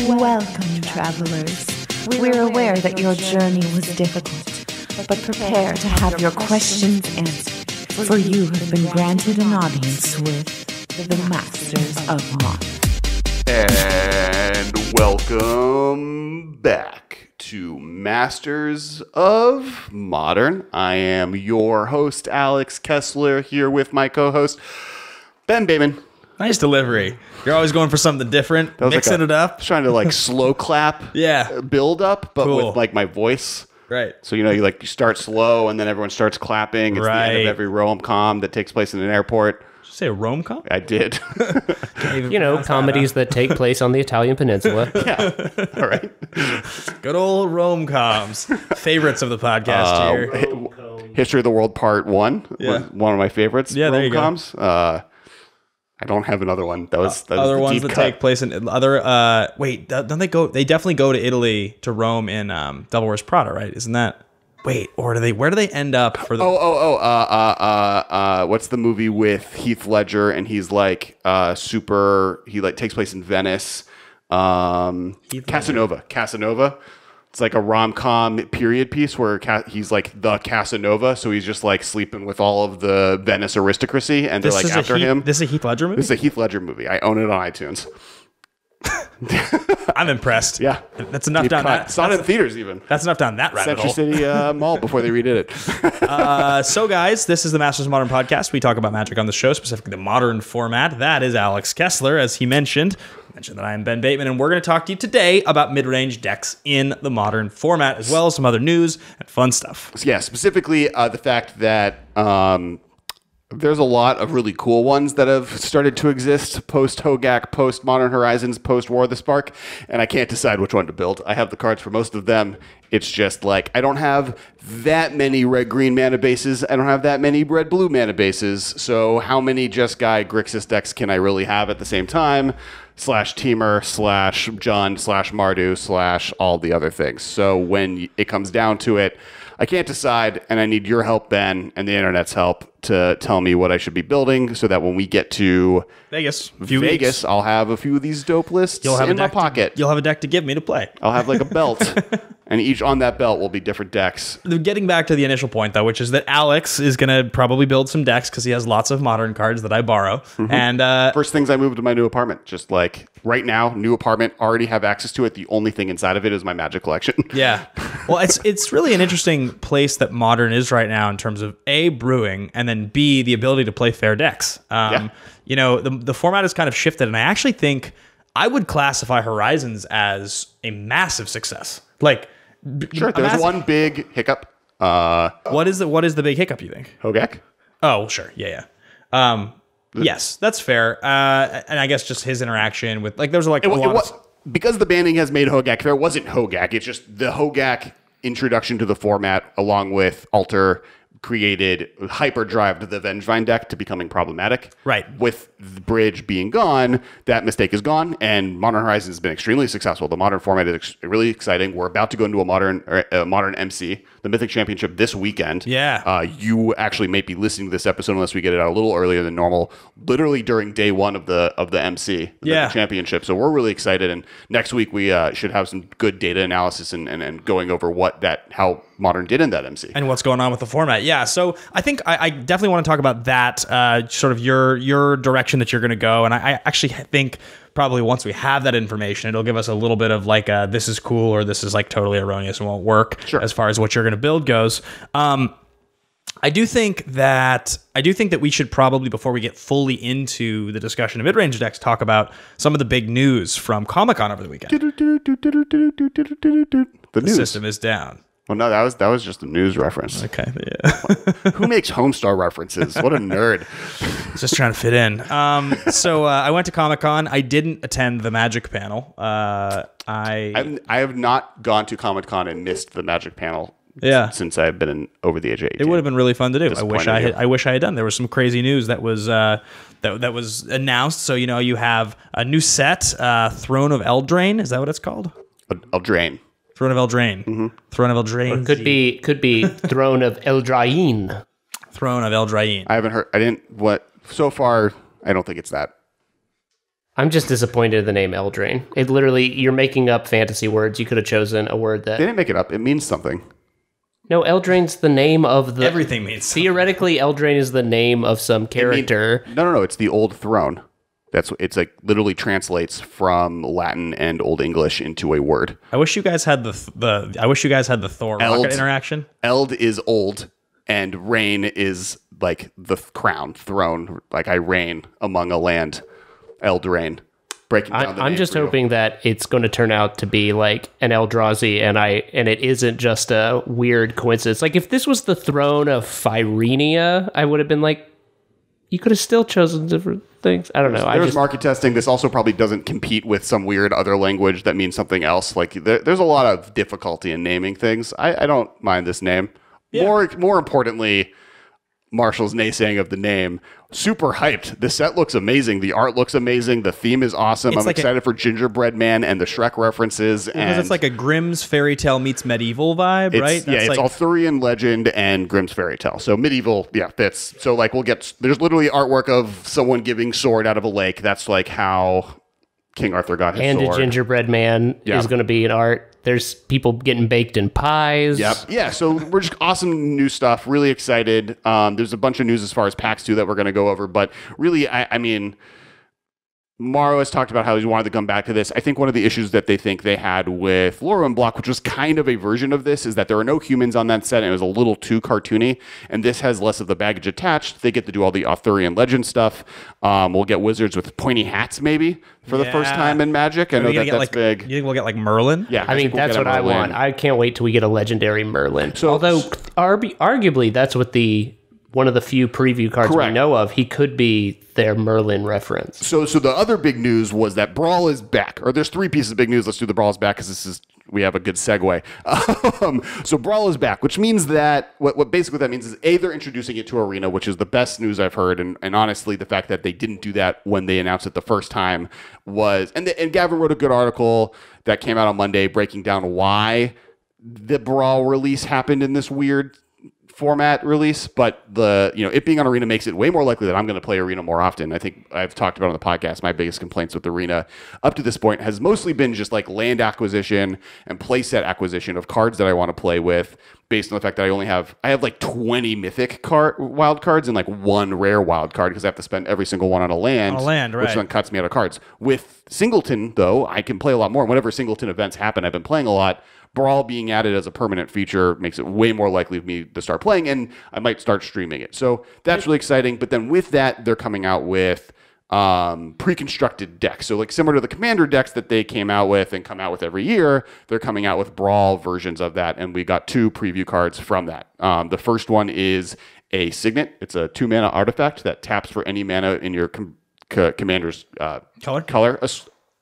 Welcome, travelers. We're aware that your journey was difficult, but prepare to have your questions answered, for you have been granted an audience with the Masters of Modern. And welcome back to Masters of Modern. I am your host, Alex Kessler, here with my co-host, Ben Bateman. Nice delivery. You're always going for something different, mixing it up. Trying to like slow clap, build up, but with like my voice. Right. So you start slow and then everyone starts clapping. It's the end of every rom-com that takes place in an airport. Did you say a rom-com? I did. Comedies that take place on the Italian peninsula. Yeah. All right. Good old rom-coms. Favorites of the podcast here. History of the World Part 1. One of my favorites. Yeah, there you go. Rom-coms. I don't have another one. That was other the ones deep that cut. take place in other. Wait, don't they go? They definitely go to Italy to Rome in Devil Wears Prada, right? Isn't that? Wait, or do they? Where do they end up for the? What's the movie with Heath Ledger and he's like super? He like takes place in Venice. Casanova. It's like a rom-com period piece where he's like the Casanova, so he's just like sleeping with all of the Venice aristocracy, and they're like after him. This is a Heath Ledger movie? This is a Heath Ledger movie. I own it on iTunes. I'm impressed. Yeah. That's enough down that. It's not in theaters even. That's enough down that rabbit hole. Century City Mall before they redid it. So guys, this is the Masters of Modern podcast. We talk about Magic on the show, specifically the modern format. That is Alex Kessler, as he mentioned. I mentioned that I am Ben Bateman, and we're going to talk to you today about mid-range decks in the modern format, as well as some other news and fun stuff. Yeah, specifically the fact that there's a lot of really cool ones that have started to exist post-Hogak, post-Modern Horizons, post-War of the Spark, and I can't decide which one to build. I have the cards for most of them. It's just like, I don't have that many red-green mana bases. I don't have that many red-blue mana bases. So how many Jeskai Grixis decks can I really have at the same time? /Teamer, /John, /Mardu, all the other things. So when it comes down to it, I can't decide, and I need your help, Ben, and the internet's help to tell me what I should be building so that when we get to Vegas, I'll have a few of these dope lists in my pocket. You'll have a deck to give me to play. I'll have like a belt, and each on that belt will be different decks. Getting back to the initial point, though, which is that Alex is going to probably build some decks because he has lots of modern cards that I borrow. Mm-hmm. And first things I moved to my new apartment, just like right now, new apartment, already have access to it. The only thing inside of it is my Magic collection. Yeah. Well, it's really an interesting place that Modern is right now in terms of A, brewing, and then B, the ability to play fair decks. You know, the format has kind of shifted, and I actually think I would classify Horizons as a massive success. Like, sure, there's one big hiccup. What is the big hiccup, you think? Hogak? Oh, sure. Yeah. Yes, that's fair. And I guess just his interaction with, like, there's like because the banning has made Hogak fair, it wasn't Hogak. It's just the Hogak introduction to the format, along with Alter, created hyperdrive the Vengevine deck to becoming problematic. Right. With the bridge being gone, that mistake is gone, and Modern Horizons has been extremely successful. The modern format is really exciting. We're about to go into a modern MC, the Mythic Championship, this weekend. Yeah. You actually may be listening to this episode unless we get it out a little earlier than normal, literally during day one of the MC, the championship. So we're really excited, and next week we should have some good data analysis and going over how Modern did in that MC. And what's going on with the format. Yeah, so I think I definitely want to talk about that, sort of your direction that you're going to go. And I actually think probably once we have that information, it'll give us a little bit of like this is cool or this is like totally erroneous and won't work as far as what you're going to build goes. I do think that we should probably, before we get fully into the discussion of mid-range decks, talk about some of the big news from Comic-Con over the weekend. The system is down. Well, no, that was just a news reference. Okay, yeah. Who makes Homestar references? What a nerd. Just trying to fit in. So I went to Comic-Con. I didn't attend the Magic panel. I have not gone to Comic-Con and missed the Magic panel. Since I've been over the age of 18. It would have been really fun to do. I wish I had done. There was some crazy news that was that was announced. So you have a new set, Throne of Eldraine. Is that what it's called? Eldraine. Throne of Eldraine. Mm-hmm. Throne of Eldraine. Or could be Throne of Eldraine. Throne of Eldraine. I haven't heard. So far, I don't think it's that. I'm just disappointed in the name Eldraine. It literally, you're making up fantasy words. You could have chosen a word that... They didn't make it up. It means something. No, Eldraine's the name of the... Everything means something. Theoretically, Eldraine is the name of some character. No. It's the Old Throne. It's like literally translates from Latin and Old English into a word. I wish you guys had the Thor rocket interaction. Eld is old, and reign is like the crown, throne. Like I reign among a land. Eldraine. Breaking down the I'm just hoping that it's going to turn out to be like an Eldrazi, and it isn't just a weird coincidence. Like if this was the throne of Phyrenia, I would have been like, you could have still chosen different things. I don't know. There's market testing. This also probably doesn't compete with some weird other language that means something else. Like there's a lot of difficulty in naming things. I don't mind this name. Yeah. More importantly, Marshall's naysaying of the name. Super hyped. The set looks amazing. The art looks amazing. The theme is awesome. I'm excited for Gingerbread Man and the Shrek references. Because it's like a Grimm's fairy tale meets medieval vibe, right? Yeah, it's Arthurian legend and Grimm's fairy tale. So medieval, fits. So like there's literally artwork of someone giving sword out of a lake. That's like how King Arthur got his sword. And a Gingerbread Man is going to be an art. There's people getting baked in pies. Yep. Yeah, so we're just awesome new stuff. Really excited. There's a bunch of news as far as PAX 2 that we're going to go over. But really, I mean, Morrow has talked about how he wanted to come back to this. I think one of the issues that they think they had with Lorwyn Block, which was kind of a version of this, is that there are no humans on that set, and it was a little too cartoony. And this has less of the baggage attached. They get to do all the Arthurian legend stuff. We'll get wizards with pointy hats, maybe, for the first time in Magic. I know that's big. You think we'll get like Merlin? Yeah, I mean, that's what I want. I can't wait till we get a legendary Merlin. So, although, arguably, that's what one of the few preview cards we know of. He could be their Merlin reference. So the other big news was that Brawl is back. Or there's three pieces of big news. Let's do the Brawl is back because we have a good segue. So Brawl is back, which means that what basically that means is they're introducing it to Arena, which is the best news I've heard. And honestly, the fact that they didn't do that when they announced it the first time was, and Gavin wrote a good article that came out on Monday breaking down why the Brawl release happened in this weird format release, but it being on Arena makes it way more likely that I'm going to play Arena more often. I think I've talked about on the podcast, my biggest complaints with Arena up to this point has mostly been just like land acquisition and playset acquisition of cards that I want to play with, based on the fact that I have like 20 mythic wild cards and like one rare wild card because I have to spend every single one on a land, right. Which then cuts me out of cards. With Singleton, though, I can play a lot more. Whenever Singleton events happen, I've been playing a lot. Brawl being added as a permanent feature makes it way more likely for me to start playing, and I might start streaming it. So that's really exciting. But then with that, they're coming out with pre-constructed decks. So like similar to the Commander decks that they came out with and come out with every year, they're coming out with Brawl versions of that, and we got 2 preview cards from that. The first one is a Signet. It's a 2-mana artifact that taps for any mana in your Commander's color.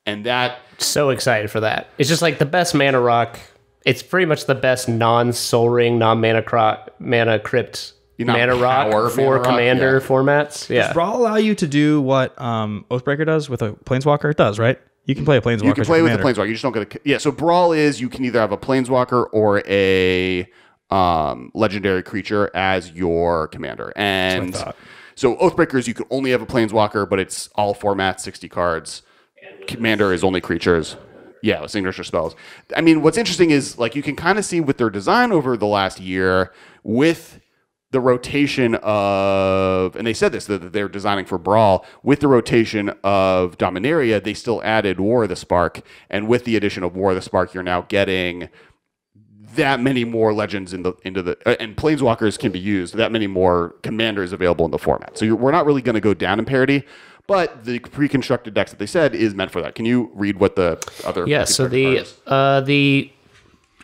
And that... So excited for that. It's just like the best mana rock. It's pretty much the best non-Soul Ring, non-mana crypt mana rock for Commander formats. Yeah. Does Brawl allow you to do what Oathbreaker does with a Planeswalker? It does, right? You can play a Planeswalker. You can play with a Planeswalker. You just don't get a... Yeah, so Brawl is you can either have a Planeswalker or a legendary creature as your commander. And so Oathbreakers, you can only have a Planeswalker, but it's all formats, 60 cards. Commander is only creatures. Yeah, signature spells. I mean, what's interesting is like you can kind of see with their design over the last year with the rotation of, and they said this, that they're designing for Brawl, with the rotation of Dominaria, they still added War of the Spark. And with the addition of War of the Spark, you're now getting that many more legends and Planeswalkers can be used, that many more commanders available in the format. So we're not really going to go down in parity. But the pre-constructed decks that they said is meant for that. Can you read what the other? Yeah, so the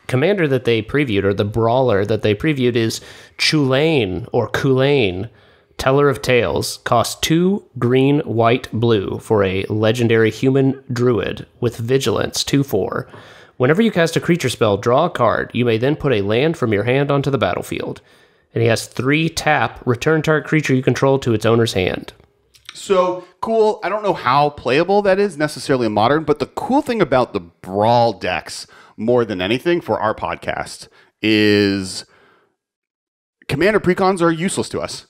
commander that they previewed, or the brawler that they previewed, is Chulain or Kulain, Teller of Tales. Costs 2 green, white, blue for a legendary human druid with vigilance 2/4. Whenever you cast a creature spell, draw a card. You may then put a land from your hand onto the battlefield. And he has 3 tap. Return target creature you control to its owner's hand. So cool. I don't know how playable that is necessarily in Modern, but the cool thing about the Brawl decks more than anything for our podcast is Commander precons are useless to us.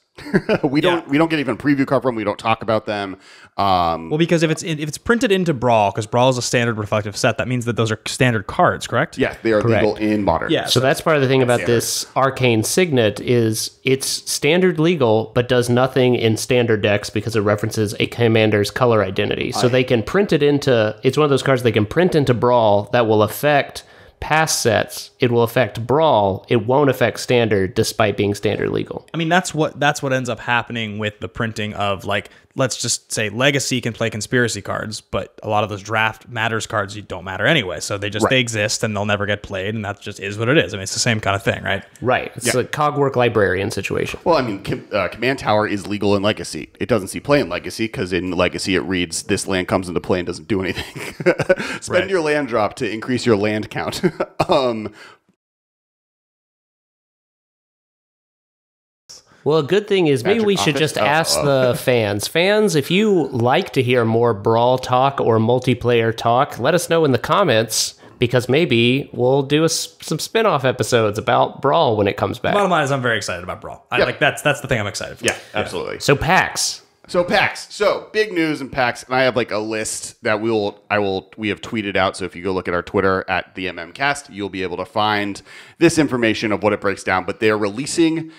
we don't get even preview cover them. We don't talk about them. Well, because if it's printed into Brawl, because Brawl is a standard reflective set, that means that those are standard cards, correct? Yeah, they are legal in Modern. Yeah. So that's part of the thing about this Arcane Signet is it's standard legal, but does nothing in standard decks because it references a commander's color identity. So they can print it into, it's one of those cards they can print into Brawl that will affect past sets. It will affect Brawl. It won't affect standard despite being standard legal. I mean, that's what ends up happening with the printing of, like, let's just say Legacy can play conspiracy cards, but a lot of those draft matters cards don't matter anyway. So they exist and they'll never get played, and that just is what it is. I mean, it's the same kind of thing, right? Right. It's a Cogwork librarian situation. Well, I mean, Command Tower is legal in Legacy. It doesn't see play in Legacy because in Legacy it reads this land comes into play and doesn't do anything. Spend your land drop to increase your land count. Well, a good thing is maybe we should just ask the fans. Fans, if you like to hear more Brawl talk or multiplayer talk, let us know in the comments, because maybe we'll do some spin-off episodes about Brawl when it comes back. Bottom line is I'm very excited about Brawl. That's the thing I'm excited for. Yeah, absolutely. So PAX. So big news in PAX, and I have like a list that we have tweeted out. So if you go look at our Twitter at the MMcast, you'll be able to find this information of what it breaks down. But they're releasing,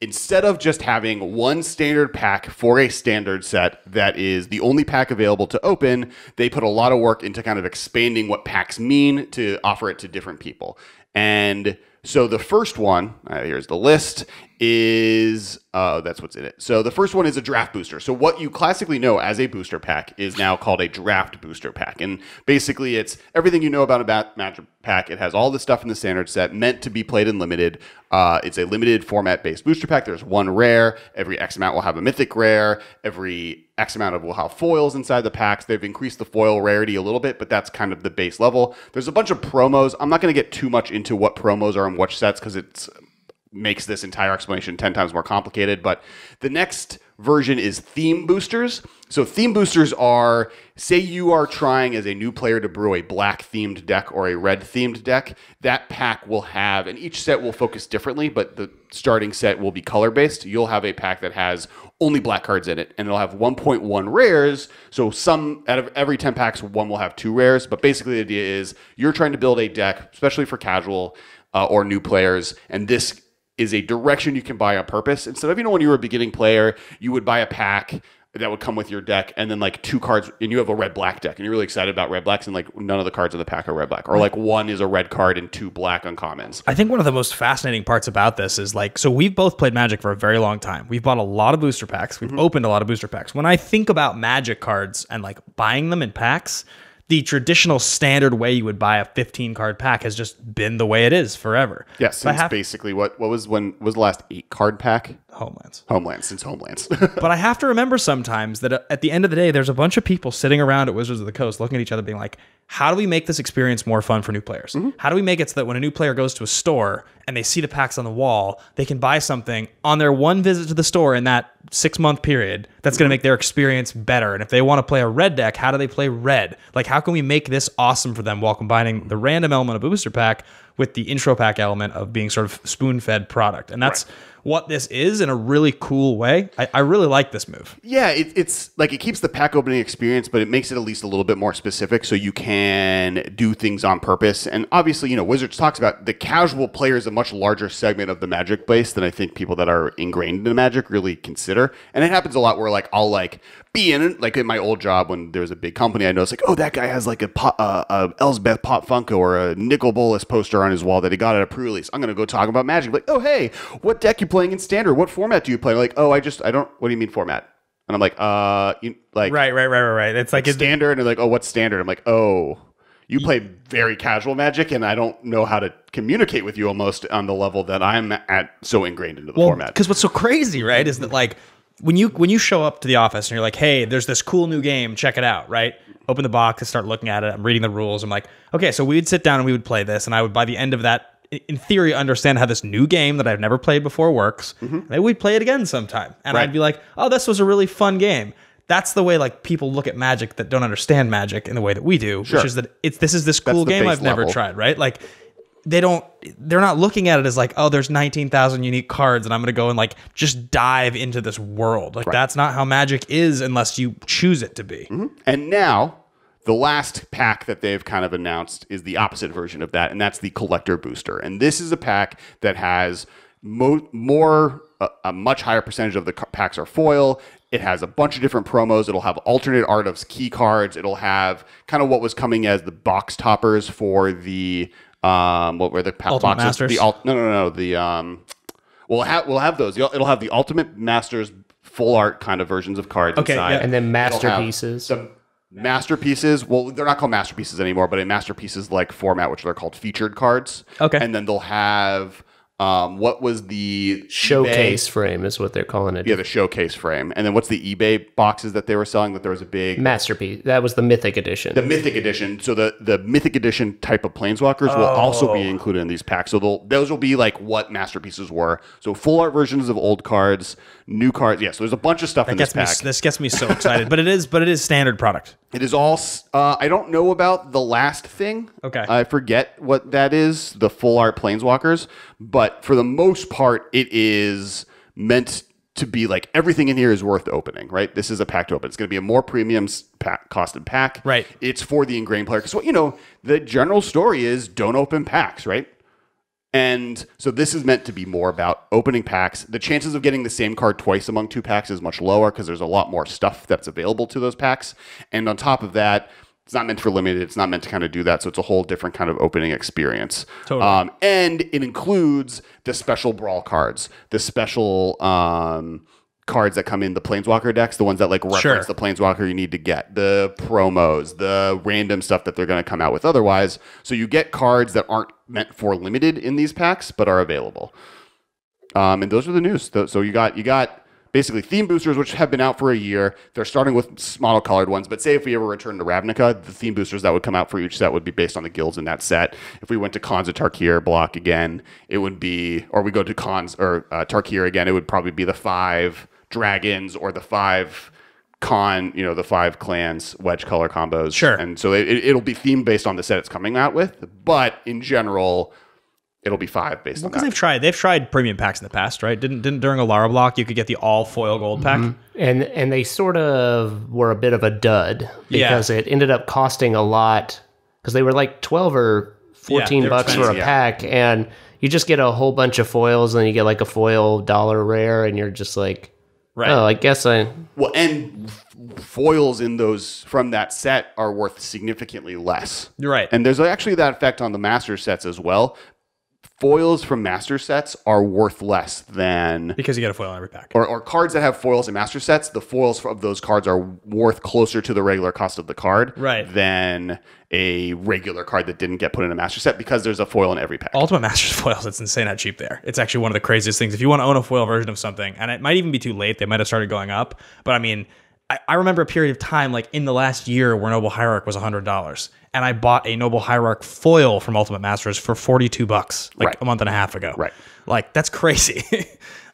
instead of just having one standard pack for a standard set that is the only pack available to open, they put a lot of work into kind of expanding what packs mean to offer it to different people. And so the first one, here's the list, is, that's what's in it. So the first one is a draft booster. So what you classically know as a booster pack is now called a draft booster pack. And basically it's everything you know about a Magic pack. It has all the stuff in the standard set meant to be played in limited. It's a limited format-based booster pack. There's one rare. Every X amount will have a mythic rare. Every X amount of will have foils inside the packs. They've increased the foil rarity a little bit, but that's kind of the base level. There's a bunch of promos. I'm not going to get too much into what promos are in which sets because it's makes this entire explanation 10 times more complicated. But the next version is theme boosters. So theme boosters are, say you are trying as a new player to brew a black themed deck or a red themed deck, that pack will have, and each set will focus differently, but the starting set will be color based. You'll have a pack that has only black cards in it, and it'll have 1.1 rares. So some out of every 10 packs, one will have 2 rares. But basically the idea is you're trying to build a deck, especially for casual or new players, and this is a direction you can buy on purpose. Instead of, when you were a beginning player, you would buy a pack that would come with your deck and then like 2 cards, and you have a red-black deck and you're really excited about red-blacks, and like none of the cards in the pack are red-black, or like one is a red card and 2 black uncommons. I think one of the most fascinating parts about this is, like, so we've both played Magic for a very long time. We've bought a lot of booster packs. We've opened a lot of booster packs. When I think about Magic cards and like buying them in packs, the traditional standard way you would buy a 15 card pack has just been the way it is forever. Yes, since basically what was the last 8 card pack? Homelands. Since Homelands. But I have to remember sometimes that at the end of the day, there's a bunch of people sitting around at Wizards of the Coast looking at each other being like, how do we make this experience more fun for new players? How do we make it so that when a new player goes to a store and they see the packs on the wall, they can buy something on their one visit to the store in that 6-month period that's going to make their experience better? And if they want to play a red deck, how do they play red? Like, how can we make this awesome for them while combining the random element of a booster pack with the intro pack element of being sort of spoon-fed product? And that's what this is in a really cool way. I really like this move. Yeah, it's like it keeps the pack opening experience, but it makes it at least a little bit more specific so you can do things on purpose. And obviously, Wizards talks about the casual player is a much larger segment of the Magic base than I think people that are ingrained in Magic really consider. And it happens a lot where like I'll like be in my old job when there was a big company, I know it's like, oh, that guy has like a Elsbeth Pop Funko or a Nicol Bolas poster on his wall that he got at a pre-release. I'm going to go talk about Magic. Like, oh, hey, what deck you playing in Standard? What format do you play? Like, oh, I don't, what do you mean format? And I'm like, Right. It's like Standard. And they're like, oh, what's Standard? I'm like, oh, you play very casual Magic, and I don't know how to communicate with you almost on the level that I'm at, so ingrained into the format. Because what's so crazy, right, is that like, when you show up to the office and you're like, hey, there's this cool new game, check it out, right? Open the box and start looking at it. I'm reading the rules. I'm like, okay, so we'd sit down and we would play this, and I would, by the end of that, in theory, understand how this new game that I've never played before works. Maybe we'd play it again sometime. And I'd be like, oh, this was a really fun game. That's the way like people look at Magic that don't understand Magic in the way that we do, which is that this cool game I've never tried, right? Like, they're not looking at it as like, oh, there's 19,000 unique cards and I'm going to go and like just dive into this world. Like that's not how Magic is unless you choose it to be. And now the last pack that they've kind of announced is the opposite version of that, and that's the Collector Booster. And this is a pack that has a much higher percentage of the packs are foil. It has a bunch of different promos. It'll have alternate art of key cards. It'll have kind of what was coming as the box toppers for the what were the Ultimate boxes? Masters? We'll have those. It'll have the Ultimate Masters full art kind of versions of cards inside. And then masterpieces. Some masterpieces. Well, they're not called masterpieces anymore, but in masterpieces like format, which they're called featured cards. Okay. And then they'll have what was the Showcase eBay? frame is what they're calling it. Yeah, the showcase frame. And then what's the eBay boxes that they were selling that there was a big Masterpiece. That was the Mythic Edition. The Mythic Edition. So the Mythic Edition type of Planeswalkers will also be included in these packs. So those will be like what masterpieces were. So full art versions of old cards, new cards. Yeah, so there's a bunch of stuff in this pack. This gets me so excited. But it is standard product. It is all. I don't know about the last thing. Okay. I forget what that is. The full art Planeswalkers, but for the most part, it is meant to be like everything in here is worth opening. Right. This is a pack to open. It's going to be a more premium costed pack. Right. It's for the ingrained player because the general story is don't open packs. Right. And so this is meant to be more about opening packs. The chances of getting the same card twice among two packs is much lower because there's a lot more stuff that's available to those packs. And on top of that, it's not meant for limited. It's not meant to kind of do that. So it's a whole different kind of opening experience. Totally. And it includes the special Brawl cards, the special cards that come in the Planeswalker decks, the ones that like reference the Planeswalker you need to get, the promos, the random stuff that they're going to come out with otherwise. So you get cards that aren't meant for limited in these packs, but are available. And those are the news. So you got basically theme boosters, which have been out for a year. They're starting with monocolored ones, but say if we ever return to Ravnica, the theme boosters that would come out for each set would be based on the guilds in that set. If we went to Khans of Tarkir block again, it would be, or we go to Khans or Tarkir again, it would probably be the 5 dragons or the 5 the 5 clans wedge color combos. Sure. And so it'll be themed based on the set it's coming out with, but in general, it'll be 5 based on that. Because they've tried premium packs in the past, right? Didn't during Alara block you could get the all foil gold pack? And they sort of were a bit of a dud because it ended up costing a lot because they were like 12 or 14 bucks for a pack, and you just get a whole bunch of foils and then you get like a foil dollar rare and you're just like, oh, I guess Well, and foils in those from that set are worth significantly less. You're right. And there's actually that effect on the master sets as well. Foils from master sets are worth less than... Because you get a foil in every pack. Or cards that have foils in master sets, the foils of those cards are worth closer to the regular cost of the card than a regular card that didn't get put in a master set because there's a foil in every pack. Ultimate Masters foils, it's insane how cheap they are. It's actually one of the craziest things. If you want to own a foil version of something, and it might even be too late, they might have started going up, but I mean... I remember a period of time, like in the last year, where Noble Hierarch was $100, and I bought a Noble Hierarch foil from Ultimate Masters for $42, a month and a half ago. Right, like that's crazy.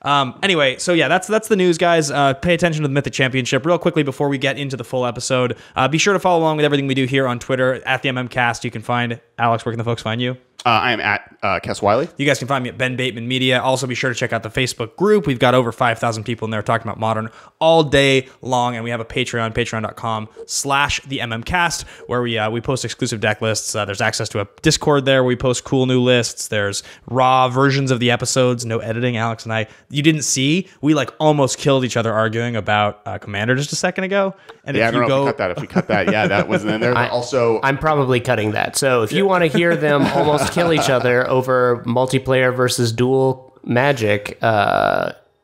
Anyway, so yeah, that's the news, guys. Pay attention to the Mythic Championship real quickly before we get into the full episode. Be sure to follow along with everything we do here on Twitter at the MMcast. You can find Alex. Where can the folks find you? I am at Kess Wiley. You guys can find me at Ben Bateman Media. Also, be sure to check out the Facebook group. We've got over 5,000 people in there talking about Modern all day long, and we have a Patreon, patreon.com/theMMcast, where we post exclusive deck lists. There's access to a Discord there where we post cool new lists. There's raw versions of the episodes, no editing. Alex and I, you didn't see, we like almost killed each other arguing about Commander just a second ago. And I don't know if we cut that. Yeah, that wasn't in there. I'm probably cutting that. So if you want to hear them almost kill each other over multiplayer versus dual Magic,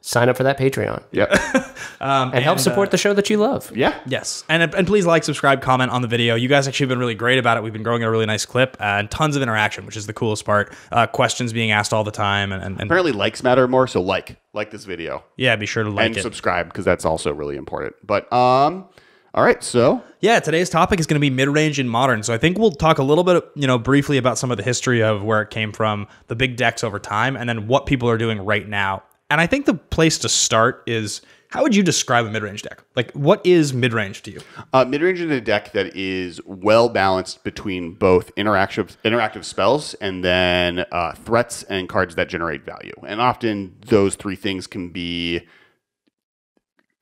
sign up for that Patreon. Yep. and help support the show that you love. Yeah. Yes. And please like, subscribe, comment on the video. You guys actually have been really great about it. We've been growing at a really nice clip and tons of interaction, which is the coolest part. Questions being asked all the time. And apparently likes matter more. So like this video. Yeah, be sure to like it. And subscribe because that's also really important. But all right, so yeah, today's topic is going to be mid-range in Modern. So I think we'll talk a little bit, briefly about some of the history of where it came from, the big decks over time, and then what people are doing right now. And I think the place to start is How would you describe a mid-range deck? Like, what is mid-range to you? Midrange is a deck that is well balanced between both interactive spells and then threats and cards that generate value. And often those three things can be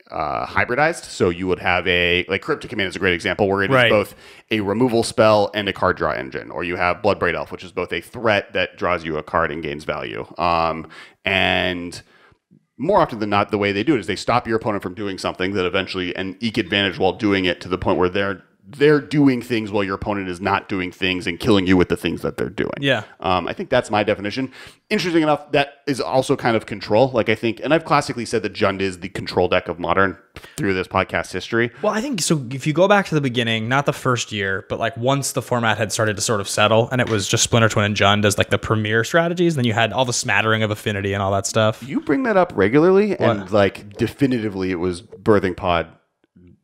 hybridized. So you would have Cryptic Command is a great example where it is both a removal spell and a card draw engine. Or you have Bloodbraid Elf, which is both a threat that draws you a card and gains value. And more often than not, the way they do it is they stop your opponent from doing something that eventually and eke advantage while doing it to the point where they're doing things while your opponent is not doing things and killing you with the things that they're doing. Yeah. I think that's my definition. Interesting enough, that is also kind of control. Like I think, and I've classically said that Jund is the control deck of Modern through this podcast history. Well, I think so. If you go back to the beginning, not the first year, but like once the format had started to sort of settle and it was just Splinter Twin and Jund as like the premier strategies, then you had all the smattering of Affinity and all that stuff. You bring that up regularly and like definitively it was Birthing Pod.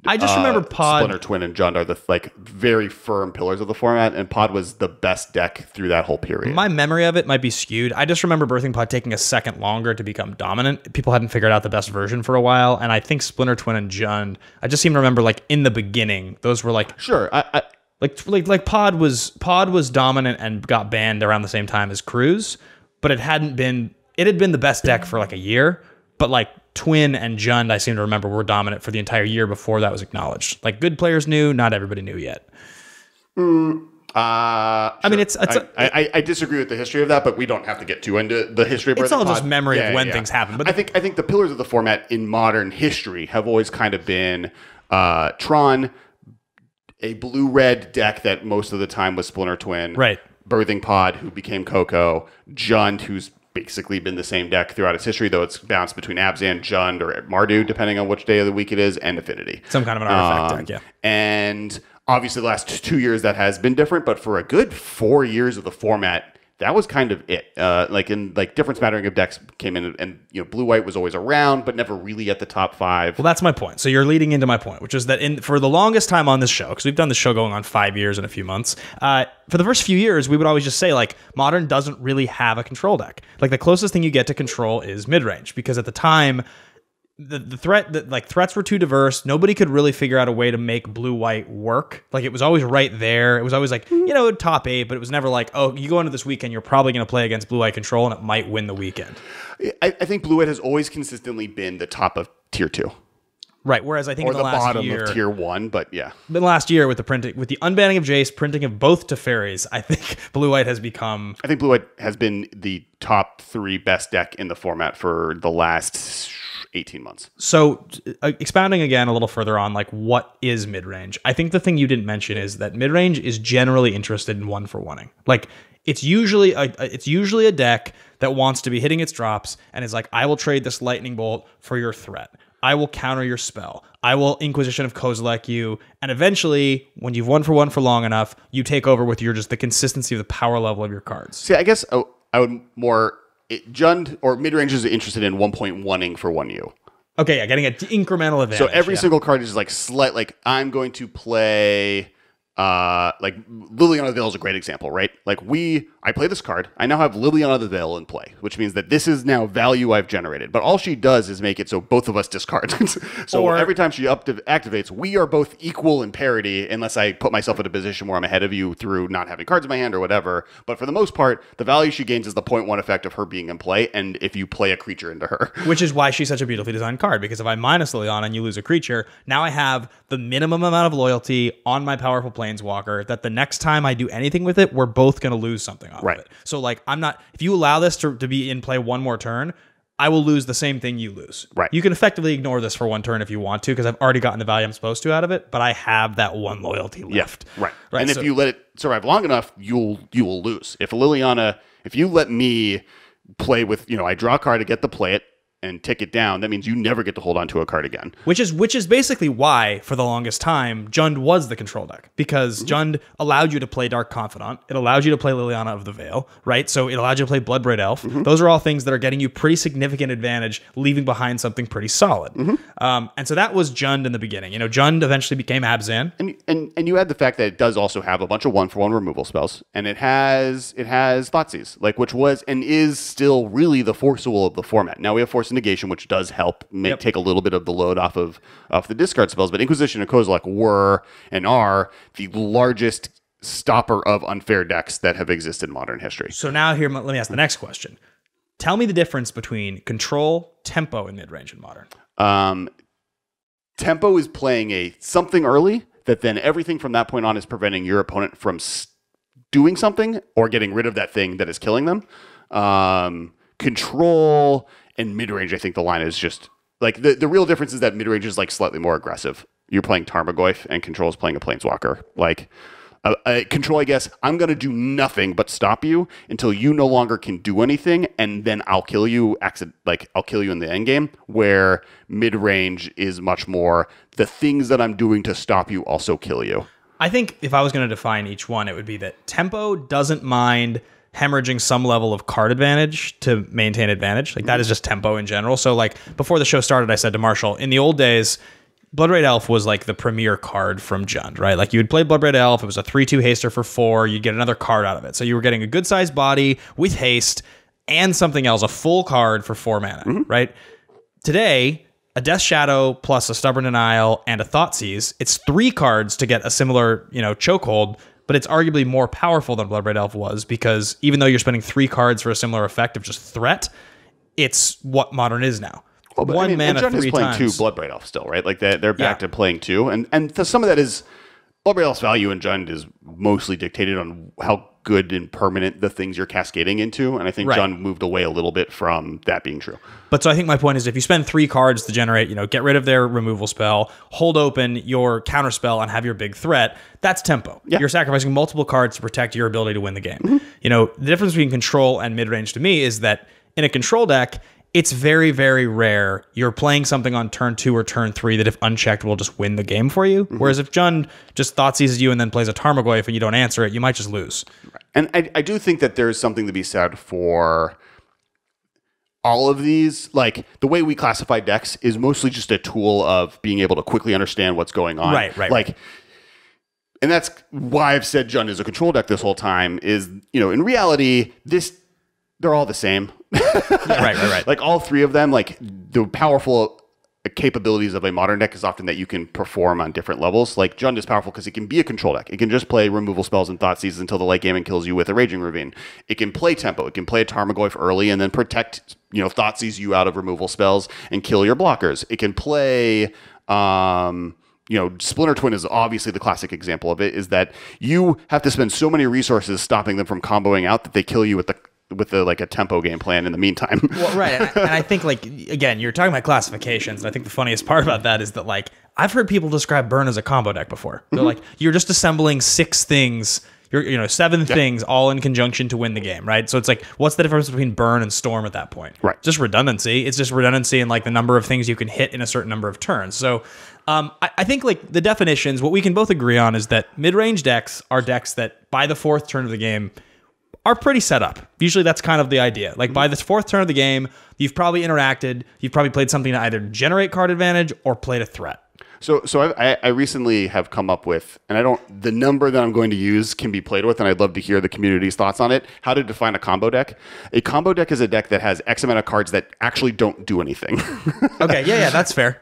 I just remember Pod, Splinter Twin, and Jund are the like very firm pillars of the format, and Pod was the best deck through that whole period. My memory of it might be skewed. I just remember Birthing Pod taking a second longer to become dominant. People hadn't figured out the best version for a while, and I think Splinter Twin and Jund. I just seem to remember like in the beginning, those were like sure. Like Pod was dominant and got banned around the same time as Cruise, but it had been the best deck for like a year, but like Twin and Jund, I seem to remember, were dominant for the entire year before that was acknowledged. Like good players knew, not everybody knew yet. Sure. I mean, I disagree with the history of that, but we don't have to get too into the history of Birthing It's all Pod. just memory of when things happen. But I think the pillars of the format in modern history have always kind of been Tron, a blue-red deck that most of the time was Splinter Twin, right? Birthing Pod, who became Coco, Jund, who's basically been the same deck throughout its history, though it's bounced between Abzan, Jund, or Mardu, depending on which day of the week it is, and Affinity. Some kind of an artifact deck, yeah. And obviously the last 2 years that has been different, but for a good 4 years of the format, that was kind of it. Different smattering of decks came in, and blue-white was always around, but never really at the top 5. Well, that's my point. So you're leading into my point, which is that for the longest time on this show, because we've done the show going on 5 years and a few months, for the first few years, we would always just say, like, Modern doesn't really have a control deck. Like, the closest thing you get to control is mid-range, because at the time, the threats were too diverse. Nobody could really figure out a way to make blue-white work. Like, it was always right there. It was always like, top 8, but it was never like, oh, you go into this weekend, you're probably going to play against blue-white control, and it might win the weekend. I think blue-white has always consistently been the top of tier 2. Right, whereas I think or in the last bottom year, of tier 1, but yeah. But last year with the unbanning of Jace, printing of both Teferis, I think blue-white has become... I think blue-white has been the top 3 best deck in the format for the last 18 months. So expounding again a little further on like what is mid-range, I think the thing you didn't mention is that mid-range is generally interested in 1-for-1-ing. Like it's usually a deck that wants to be hitting its drops and is like, I will trade this lightning bolt for your threat. I will counter your spell. I will Inquisition of Kozilek you. And eventually, when you've 1-for-1 for long enough, you take over with just the consistency of the power level of your cards. See, I guess I would more... Jund or mid-range is interested in 1.1ing for 1U. Okay, yeah, getting an incremental advantage. So every single card is like slight. Like I'm going to play. Like Liliana the Veil is a great example, right? Like I play this card. I now have Liliana the Veil in play, which means that this is now value I've generated. But all she does is make it so both of us discard. So every time she activates, we are both equal in parity, unless I put myself in a position where I'm ahead of you through not having cards in my hand or whatever. But for the most part, the value she gains is the 0.1 effect of her being in play, and if you play a creature into her. Which is why she's such a beautifully designed card, because if I minus Liliana and you lose a creature, now I have the minimum amount of loyalty on my powerful Planeswalker that the next time I do anything with it, we're both going to lose something off of it. So like if you allow this to be in play one more turn, I will lose the same thing you lose. Right. You can effectively ignore this for one turn if you want to, because I've already gotten the value I'm supposed to out of it, but I have that one loyalty left. Yeah, right. And if you let it survive long enough, you will lose. If you let me play with, I draw a card to get to play it and tick it down, that means you never get to hold on to a card again. Which is basically why, for the longest time, Jund was the control deck. Because Jund allowed you to play Dark Confidant. It allowed you to play Liliana of the Veil, right? So it allowed you to play Bloodbraid Elf. Those are all things that are getting you pretty significant advantage, leaving behind something pretty solid. And so that was Jund in the beginning. Jund eventually became Abzan. And you add the fact that it does also have a bunch of 1-for-1 removal spells. And it has Thoughtseize, which was and is still really the Force Soul of the format. Now we have Force Negation, which does help take a little bit of the load off the discard spells. But Inquisition and Kozilek were and are the largest stopper of unfair decks that have existed in modern history. So now here, let me ask the next question. Tell me the difference between control, tempo, and mid-range in modern. Tempo is playing something early that then everything from that point on is preventing your opponent from doing something or getting rid of that thing that is killing them. Control and mid-range, I think the line is just like the real difference is that mid-range is like slightly more aggressive. You're playing Tarmogoyf and Control is playing a Planeswalker. Like Control, I guess, I'm going to do nothing but stop you until you no longer can do anything, and then I'll kill you. I'll kill you in the end game. Where mid-range is much more the things that I'm doing to stop you also kill you. I think if I was going to define each one, it would be that tempo doesn't mind hemorrhaging some level of card advantage to maintain advantage. Like that is just tempo in general. So like before the show started, I said to Marshall, in the old days, Bloodbraid Elf was like the premier card from Jund, right? Like you would play Bloodbraid Elf, it was a 3/2 haster for 4, you'd get another card out of it. So you were getting a good sized body with haste and something else, a full card for 4 mana, right? Today, a Death Shadow plus a Stubborn Denial and a Thoughtseize, it's 3 cards to get a similar, chokehold, but it's arguably more powerful than Bloodbraid Elf was because even though you're spending 3 cards for a similar effect of just threat, it's what Modern is now. Well, but, One mana Jund 3 is playing times. 2 Bloodbraid Elf still, right? Like they're back to playing 2, and some of that is Bloodbraid Elf's value in Jund is mostly dictated on how good and permanent the things you're cascading into, and I think Jund moved away a little bit from that being true. But so I think my point is if you spend 3 cards to generate, get rid of their removal spell, hold open your counter spell, and have your big threat, that's tempo. Yeah. You're sacrificing multiple cards to protect your ability to win the game. The difference between control and mid-range to me is that in a control deck, it's very, very rare you're playing something on turn 2 or turn 3 that if unchecked will just win the game for you. Whereas if Jund just Thoughtseizes you and then plays a Tarmogoyf and you don't answer it, you might just lose. Right. And I do think that there's something to be said for all of these. Like the way we classify decks is mostly just a tool of being able to quickly understand what's going on. Right. And that's why I've said Jund is a control deck this whole time is, in reality, they're all the same. Right. Like all 3 of them, like the powerful capabilities of a modern deck is often that you can perform on different levels. Like Jund is powerful because it can be a control deck. It can just play removal spells and Thoughtseize until the late game and kills you with a Raging Ravine. It can play tempo. It can play a Tarmogoyf early and then protect, Thoughtseize you out of removal spells and kill your blockers. It can play Splinter Twin is obviously the classic example of it, is that you have to spend so many resources stopping them from comboing out that they kill you with a tempo game plan in the meantime. Well, right. And I think again, you're talking about classifications. And I think the funniest part about that is that I've heard people describe Burn as a combo deck before. They're like, you're just assembling 6 things, 7 things all in conjunction to win the game, right? So it's like, what's the difference between Burn and Storm at that point? Right. Just redundancy. It's just redundancy in the number of things you can hit in a certain number of turns. So I think the definitions, what we can both agree on is that mid-range decks are decks that by the 4th turn of the game are pretty set up. Usually that's kind of the idea. By the 4th turn of the game, you've probably interacted, you've probably played something to either generate card advantage or played a threat. So I recently have come up with, and the number that I'm going to use can be played with, and I'd love to hear the community's thoughts on it, how to define a combo deck. A combo deck is a deck that has X amount of cards that actually don't do anything. Okay, yeah, that's fair.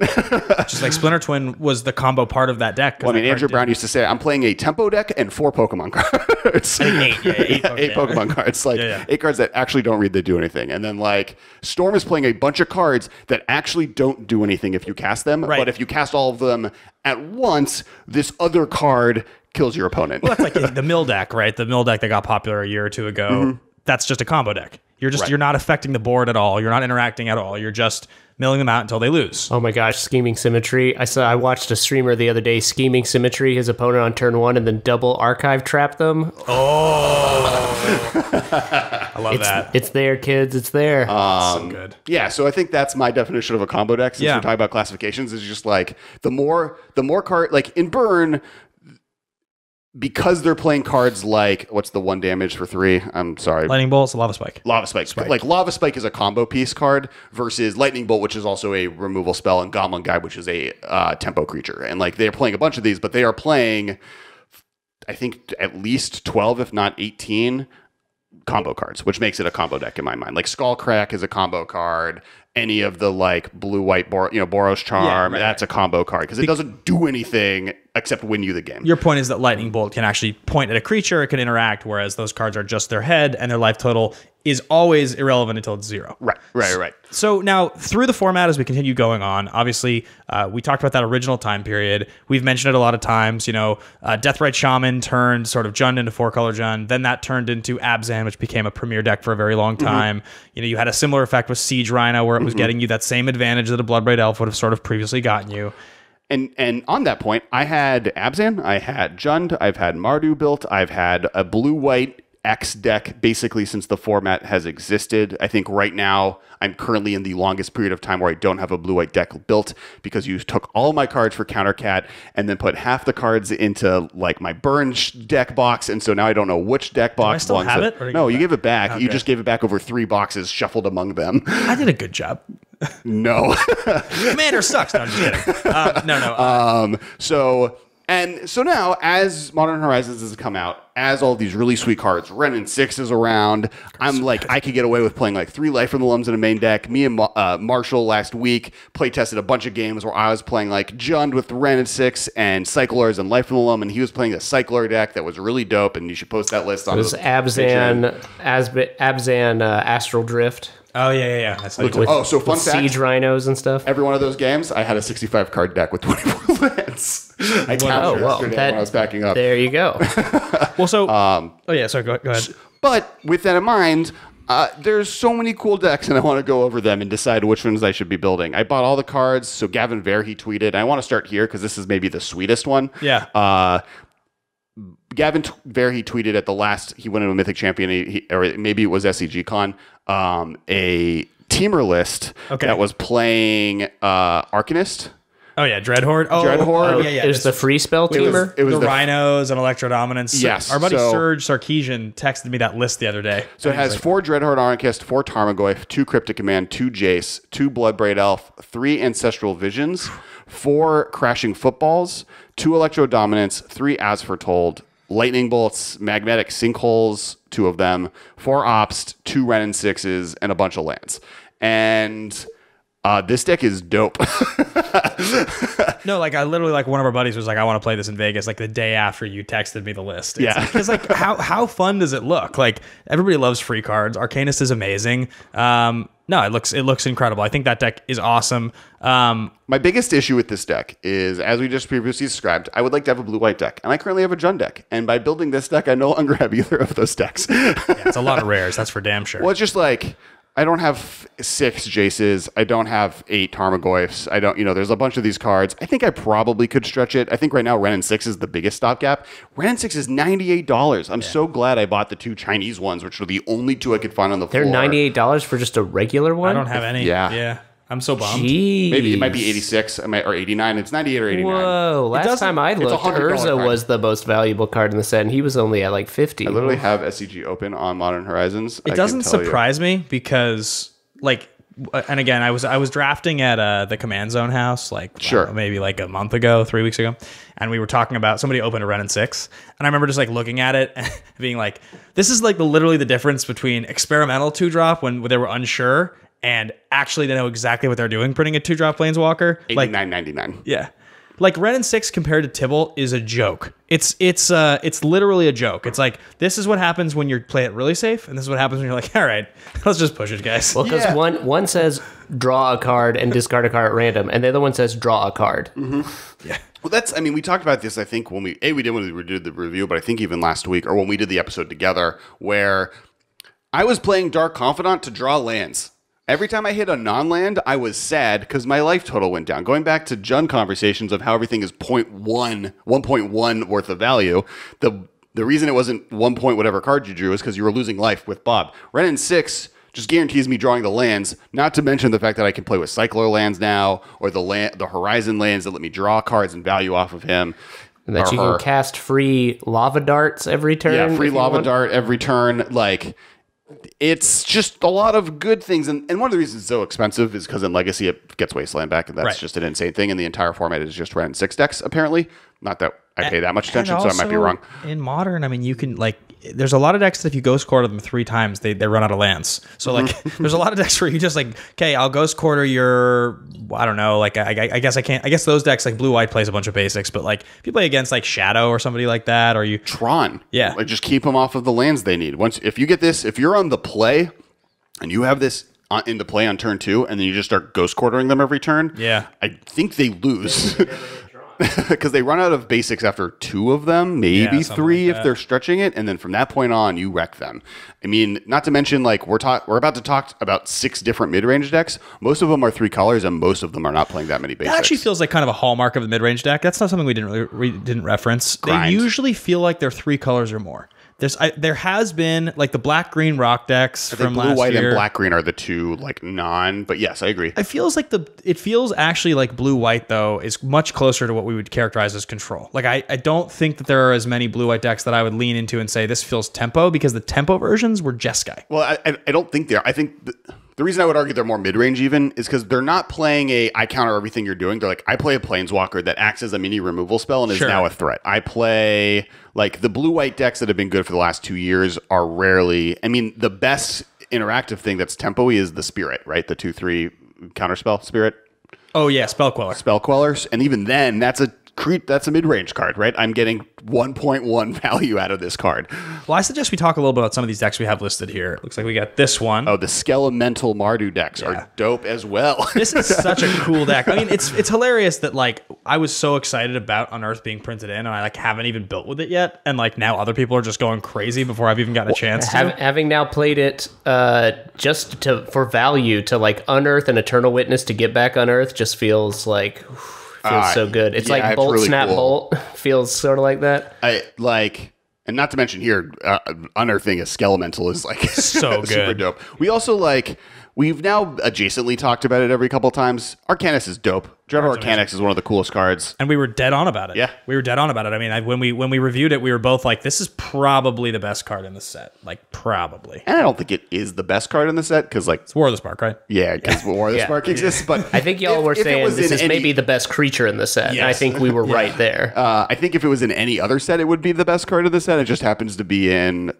Just like Splinter Twin was the combo part of that deck. Well, Andrew Brown used to say, I'm playing a tempo deck and 4 Pokemon cards. I think 8 Pokemon cards. 8 cards that actually don't read that do anything. And then Storm is playing a bunch of cards that actually don't do anything if you cast them. Right. But if you cast all of them at once, this other card kills your opponent. Well, that's like the mill deck, right? The mill deck that got popular a year or 2 ago. That's just a combo deck. You're not affecting the board at all. You're not interacting at all. You're just milling them out until they lose. Oh my gosh, Scheming Symmetry. I watched a streamer the other day Scheming Symmetry his opponent on turn 1 and then double archive trap them. I love that. It's there, kids. It's there. So good. Yeah, so I think that's my definition of a combo deck. Since we're talking about classifications, is just the more card, in Burn, because they're playing cards what's the 1 damage for 3? I'm sorry. Lightning Bolt, Lava Spike. Lava Spike. Lava Spike is a combo piece card versus Lightning Bolt, which is also a removal spell, and Goblin Guide, which is a tempo creature. And they're playing a bunch of these, but they are playing, I think, at least 12, if not 18 combo cards, which makes it a combo deck in my mind. Like Skullcrack is a combo card. Any of the like blue-white, Boros Charm, that's a combo card because it doesn't do anything except win you the game. Your point is that Lightning Bolt can actually point at a creature, it can interact, whereas those cards are just their head and their life total is always irrelevant until it's 0. Right. So now through the format as we continue going on, obviously we talked about that original time period. We've mentioned it a lot of times, Deathrite Shaman turned sort of Jund into 4-color Jund. Then that turned into Abzan, which became a premier deck for a very long time. You had a similar effect with Siege Rhino where it was getting you that same advantage that a Bloodbraid Elf would have sort of previously gotten you. And on that point, I had Abzan, I had Jund, I've had Mardu built, I've had a blue-white X deck basically since the format has existed. I think right now I'm currently in the longest period of time where I don't have a blue-white deck built because you took all my cards for Countercat and then put half the cards into like my burn deck box, and so now I don't know which deck box Do I still have belongs to. it? No, you gave it back. Okay. You just gave it back over 3 boxes shuffled among them. I did a good job. No. Commander sucks. No, I'm just kidding. So now, as Modern Horizons has come out, as all these really sweet cards, Ren and 6 is around, I'm like, I could get away with playing like 3 Life from the Lums in a main deck. Me and Marshall last week play tested a bunch of games where I was playing like Jund with Ren and 6 and Cyclers and Life from the Lum, and he was playing a Cycler deck that was really dope, and you should post that list on It was Abzan, Astral Drift. Oh, yeah. That's With, so fun with fact. Siege Rhinos and stuff. Every one of those games, I had a 65 card deck with 24 lands. I counted yesterday when I was packing up. There you go. Well, so... sorry, go ahead. But with that in mind, there's so many cool decks, and I want to go over them and decide which ones I should be building. I bought all the cards, so Gavin Verhey tweeted. I want to start here because this is maybe the sweetest one. Yeah. Gavin Verhey tweeted at the last, he went into a Mythic Champion, or maybe it was SCG Con, a teamer list that was playing Arcanist. Oh, yeah, Dreadhorde. Dreadhorde. Yeah. It was the free spell teamer. It was the Rhinos and Electro Dominance. Yes. Our buddy Serge Sarkeesian texted me that list the other day. So it has 4 Dreadhorde Arcanist, 4 Tarmogoyf, 2 Cryptic Command, 2 Jace, 2 Bloodbraid Elf, 3 Ancestral Visions, 4 Crashing Footballs, 2 Electro Dominance, 3 As Foretold, Lightning Bolts, Magmatic Sinkholes, 2 of them, 4 Ops, 2 Ren and 6s, and a bunch of lands. And this deck is dope. No, like I literally, like one of our buddies was like, I want to play this in Vegas, like the day after you texted me the list. Because like how fun does it look? Like everybody loves free cards. Arcanist is amazing. No, it looks incredible. I think that deck is awesome. My biggest issue with this deck is, as we just previously described, I would like to have a blue-white deck, and I currently have a Jund deck. And by building this deck, I no longer have either of those decks. It's a lot of rares, that's for damn sure. Well, it's just like, I don't have 6 Jaces. I don't have 8 Tarmogoyfs. I don't, there's a bunch of these cards. I think I probably could stretch it. I think right now Ren and 6 is the biggest stopgap. Ren and 6 is $98. I'm so glad I bought the 2 Chinese ones, which were the only 2 I could find on the floor. They're $98 for just a regular one? I don't have any. Yeah. I'm so bummed. Jeez. Maybe it might be 86 or 89. It's 98 or 89. Whoa, last time I looked, Urza was the most valuable card in the set, and he was only at like 50. I literally have SCG open on Modern Horizons. It doesn't surprise me because, like, and again, I was drafting at the Command Zone house, like maybe like a month ago, 3 weeks ago, and we were talking about somebody opened a Ren and 6, and I remember just like looking at it and being like, this is like literally the difference between experimental 2-drop when they were unsure and actually they know exactly what they're doing, printing a 2-drop Planeswalker. $89.99. Yeah. Like Ren and 6 compared to Tibble is a joke. It's literally a joke. It's like, this is what happens when you play it really safe, and this is what happens when you're like, all right, let's just push it, guys. Well, because one says draw a card and discard a card at random, and the other one says draw a card. Mm-hmm. Yeah. Well, we talked about this, I think, when we did the review, but I think even last week, or when we did the episode together, where I was playing Dark Confidant to draw lands. Every time I hit a non-land, I was sad because my life total went down. Going back to Jund conversations of how everything is 1.1 worth of value, the reason it wasn't 1 point whatever card you drew is because you were losing life with Bob. Ren and 6 just guarantees me drawing the lands, not to mention the fact that I can play with Cycler lands now, or the Horizon lands that let me draw cards and value off of him. And that you can cast free lava darts every turn. Yeah, free lava dart every turn. Like, it's just a lot of good things. And one of the reasons it's so expensive is because in Legacy it gets Wasteland back, and that's just an insane thing. And the entire format is just Ren and 6 decks, apparently. Not that I pay that much attention, so I might be also, wrong. In Modern, I mean, you can, like, there's a lot of decks that if you ghost quarter them 3 times, they run out of lands. So, like, there's a lot of decks where you just, like, okay, I'll ghost quarter your, I don't know, like, I guess I can't, I guess those decks, like, blue-white plays a bunch of basics, but, like, if you play against, like, Shadow or somebody like that, or you... Tron. Yeah. Like, just keep them off of the lands they need. If you get this, if you're on the play, and you have this into play on turn 2, and then you just start ghost quartering them every turn, Yeah. I think they lose. Because they run out of basics after 2 of them, maybe 3 like if they're stretching it, and then from that point on, you wreck them. I mean, not to mention, like, we're about to talk about 6 different mid-range decks. Most of them are 3 colors, and most of them are not playing that many basics. That actually feels like kind of a hallmark of the mid-range deck. That's not something we didn't reference. Grind. They usually feel like they're 3 colors or more. There has been, like, the black-green rock decks from last year. Blue, white, and black-green are the 2, like, but yes, I agree. It feels actually like blue-white, though, is much closer to what we would characterize as control. Like, I don't think that there are as many blue-white decks that I would lean into and say this feels tempo, because the tempo versions were Jeskai. Well, I don't think they're. I think the reason I would argue they're more mid-range even is because they're not playing I counter everything you're doing. They're like, I play a Planeswalker that acts as a mini removal spell and is now a threat. I play, like, the blue-white decks that have been good for the last 2 years are rarely, I mean, the best interactive thing that's tempo-y is the Spirit, right? The 2/3 counterspell Spirit. Oh, yeah, Spell Queller. Spell Quellers. And even then, that's a mid-range card, right? I'm getting 1.1 value out of this card. Well, I suggest we talk a little bit about some of these decks we have listed here. Looks like we got this one. Oh, the Skelemental Mardu decks are dope as well. This is such a cool deck. I mean, it's hilarious that, like, I was so excited about Unearth being printed in, and I, like, haven't even built with it yet, and, like, now other people are just going crazy before I've even gotten a chance to. Having now played it just for value, to, like, Unearth and Eternal Witness to get back Unearth just feels like... feels so good. It's like Bolt, really Snap, cool. Bolt. Feels sort of like that. And not to mention here, unearthing a Skelemental is like so super good. dope. We also we've now adjacently talked about it every couple of times. Arcanus is dope. Dread Arcanix is one of the coolest cards. And we were dead on about it. Yeah. We were dead on about it. I mean, when we reviewed it, we were both like, this is probably the best card in the set. Like, probably. And I don't think it is the best card in the set, because, like... It's War of the Spark, right? Yeah, because War of the Spark exists, but... I think y'all were saying this is maybe the best creature in the set. Yes. And I think we were right there. I think if it was in any other set, it would be the best card of the set. It just happens to be in...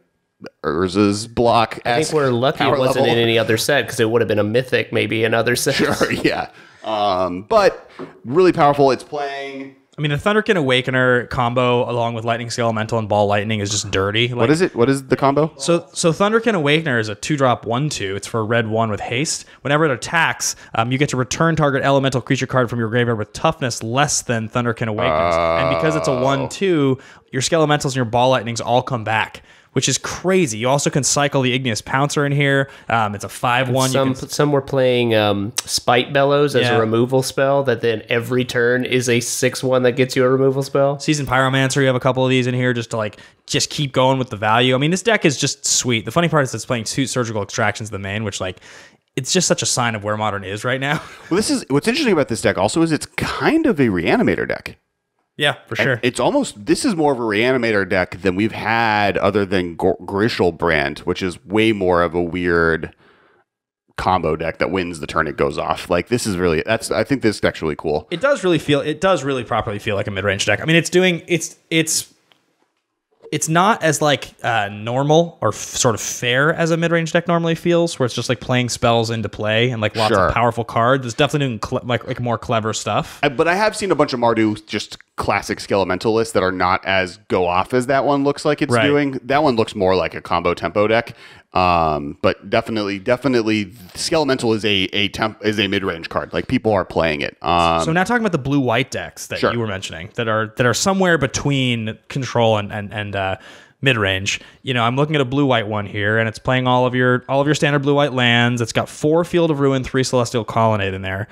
Urza's block. I think we're lucky it wasn't in any other set, because it would have been a mythic, maybe in other sets. Sure, yeah. But really powerful. It's playing. I mean, the Thunderkin Awakener combo along with Lightning Skelemental and Ball Lightning is just dirty. Like, what is it? What is the combo? So Thunderkin Awakener is a 2-drop 1/2. It's for a red 1 with haste. Whenever it attacks, you get to return target elemental creature card from your graveyard with toughness less than Thunderkin Awakeners. And because it's a 1/2, your Skelementals and your Ball Lightnings all come back, which is crazy. You also can cycle the Igneous Pouncer in here. It's a 5/1. Some were playing Spite Bellows as a removal spell, that then every turn is a 6/1 that gets you a removal spell. Seasoned Pyromancer, you have a couple of these in here just to just keep going with the value. I mean, this deck is just sweet. The funny part is it's playing 2 Surgical Extractions the main, which, like, it's just such a sign of where Modern is right now. Well, what's interesting about this deck also is it's kind of a Reanimator deck. Yeah, for sure. This is more of a Reanimator deck than we've had other than Grishal Brand, which is way more of a weird combo deck that wins the turn it goes off. Like, this is really, I think this deck's really cool. It does really properly feel like a mid-range deck. I mean, it's not as normal or sort of fair as a mid-range deck normally feels, where it's just like playing spells into play and like lots of powerful cards. It's definitely doing like more clever stuff. But I have seen a bunch of Mardu just classic Skelemental lists that are not as go off as that one looks like it's doing. That one looks more like a combo tempo deck. But definitely Skelemental is a mid-range card. Like, people are playing it. So now talking about the blue-white decks that you were mentioning that are somewhere between control and mid-range. You know, I'm looking at a blue-white one here, and it's playing all of your standard blue-white lands. It's got 4 Field of Ruin, 3 Celestial Colonnade in there.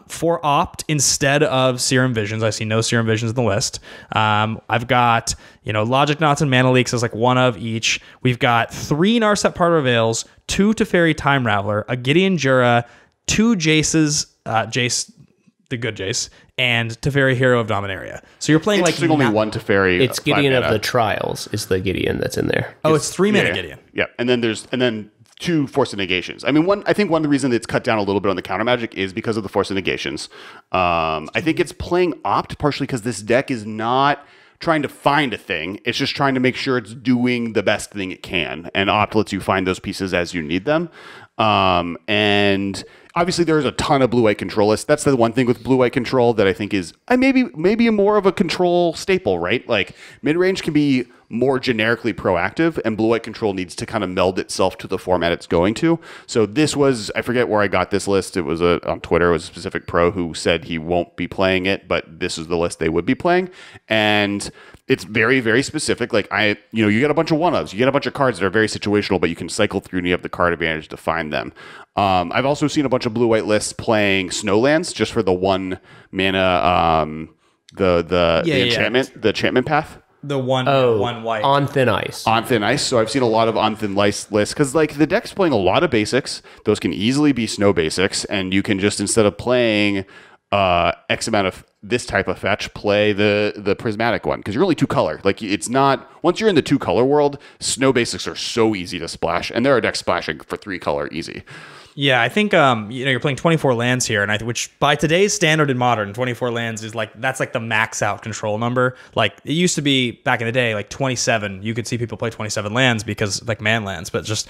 4 Opt instead of Serum Visions. I see no Serum Visions in the list. I've got, Logic Knots and Mana Leaks as like 1 of each. We've got 3 Narset Parter Veils, 2 Teferi Time Raveler, a Gideon Jura, 2 Jaces, Jace, the good Jace, and Teferi, Hero of Dominaria. So you're playing only 1 Teferi. It's Gideon of the Trials is the Gideon that's in there. Oh, it's 3 mana Gideon. Yeah, and then 2 Force of Negations. I mean, I think one of the reasons it's cut down a little bit on the counter magic is because of the Force of Negations. I think it's playing Opt partially because this deck is not trying to find a thing. It's just trying to make sure it's doing the best thing it can. And Opt lets you find those pieces as you need them. And obviously there's a ton of blue-white control lists. That's the one thing with blue-white control that I think is maybe more of a control staple, right? Like mid-range can be more generically proactive, and blue-white control needs to kind of meld itself to the format it's going to. So this was, I forget where I got this list. It was on Twitter. It was a specific pro who said he won't be playing it, but this is the list they would be playing. And it's very, very specific. Like you get a bunch of one-ofs. You get a bunch of cards that are very situational, but you can cycle through and you have the card advantage to find them. I've also seen a bunch of blue-white lists playing Snowlands just for the 1 mana, the enchantment path. The one white. On Thin Ice. On Thin Ice. So I've seen a lot of On Thin Ice lists because like the deck's playing a lot of basics. Those can easily be snow basics, and you can just, instead of playing X amount of this type of fetch, play the prismatic one because you're only 2 color. Like it's not, once you're in the 2 color world, snow basics are so easy to splash, and there are decks splashing for 3 color easy. Yeah, I think you're playing 24 lands here, and which by today's standard in Modern, 24 lands is that's like the max out control number. Like it used to be back in the day, like 27. You could see people play 27 lands because like man lands, but just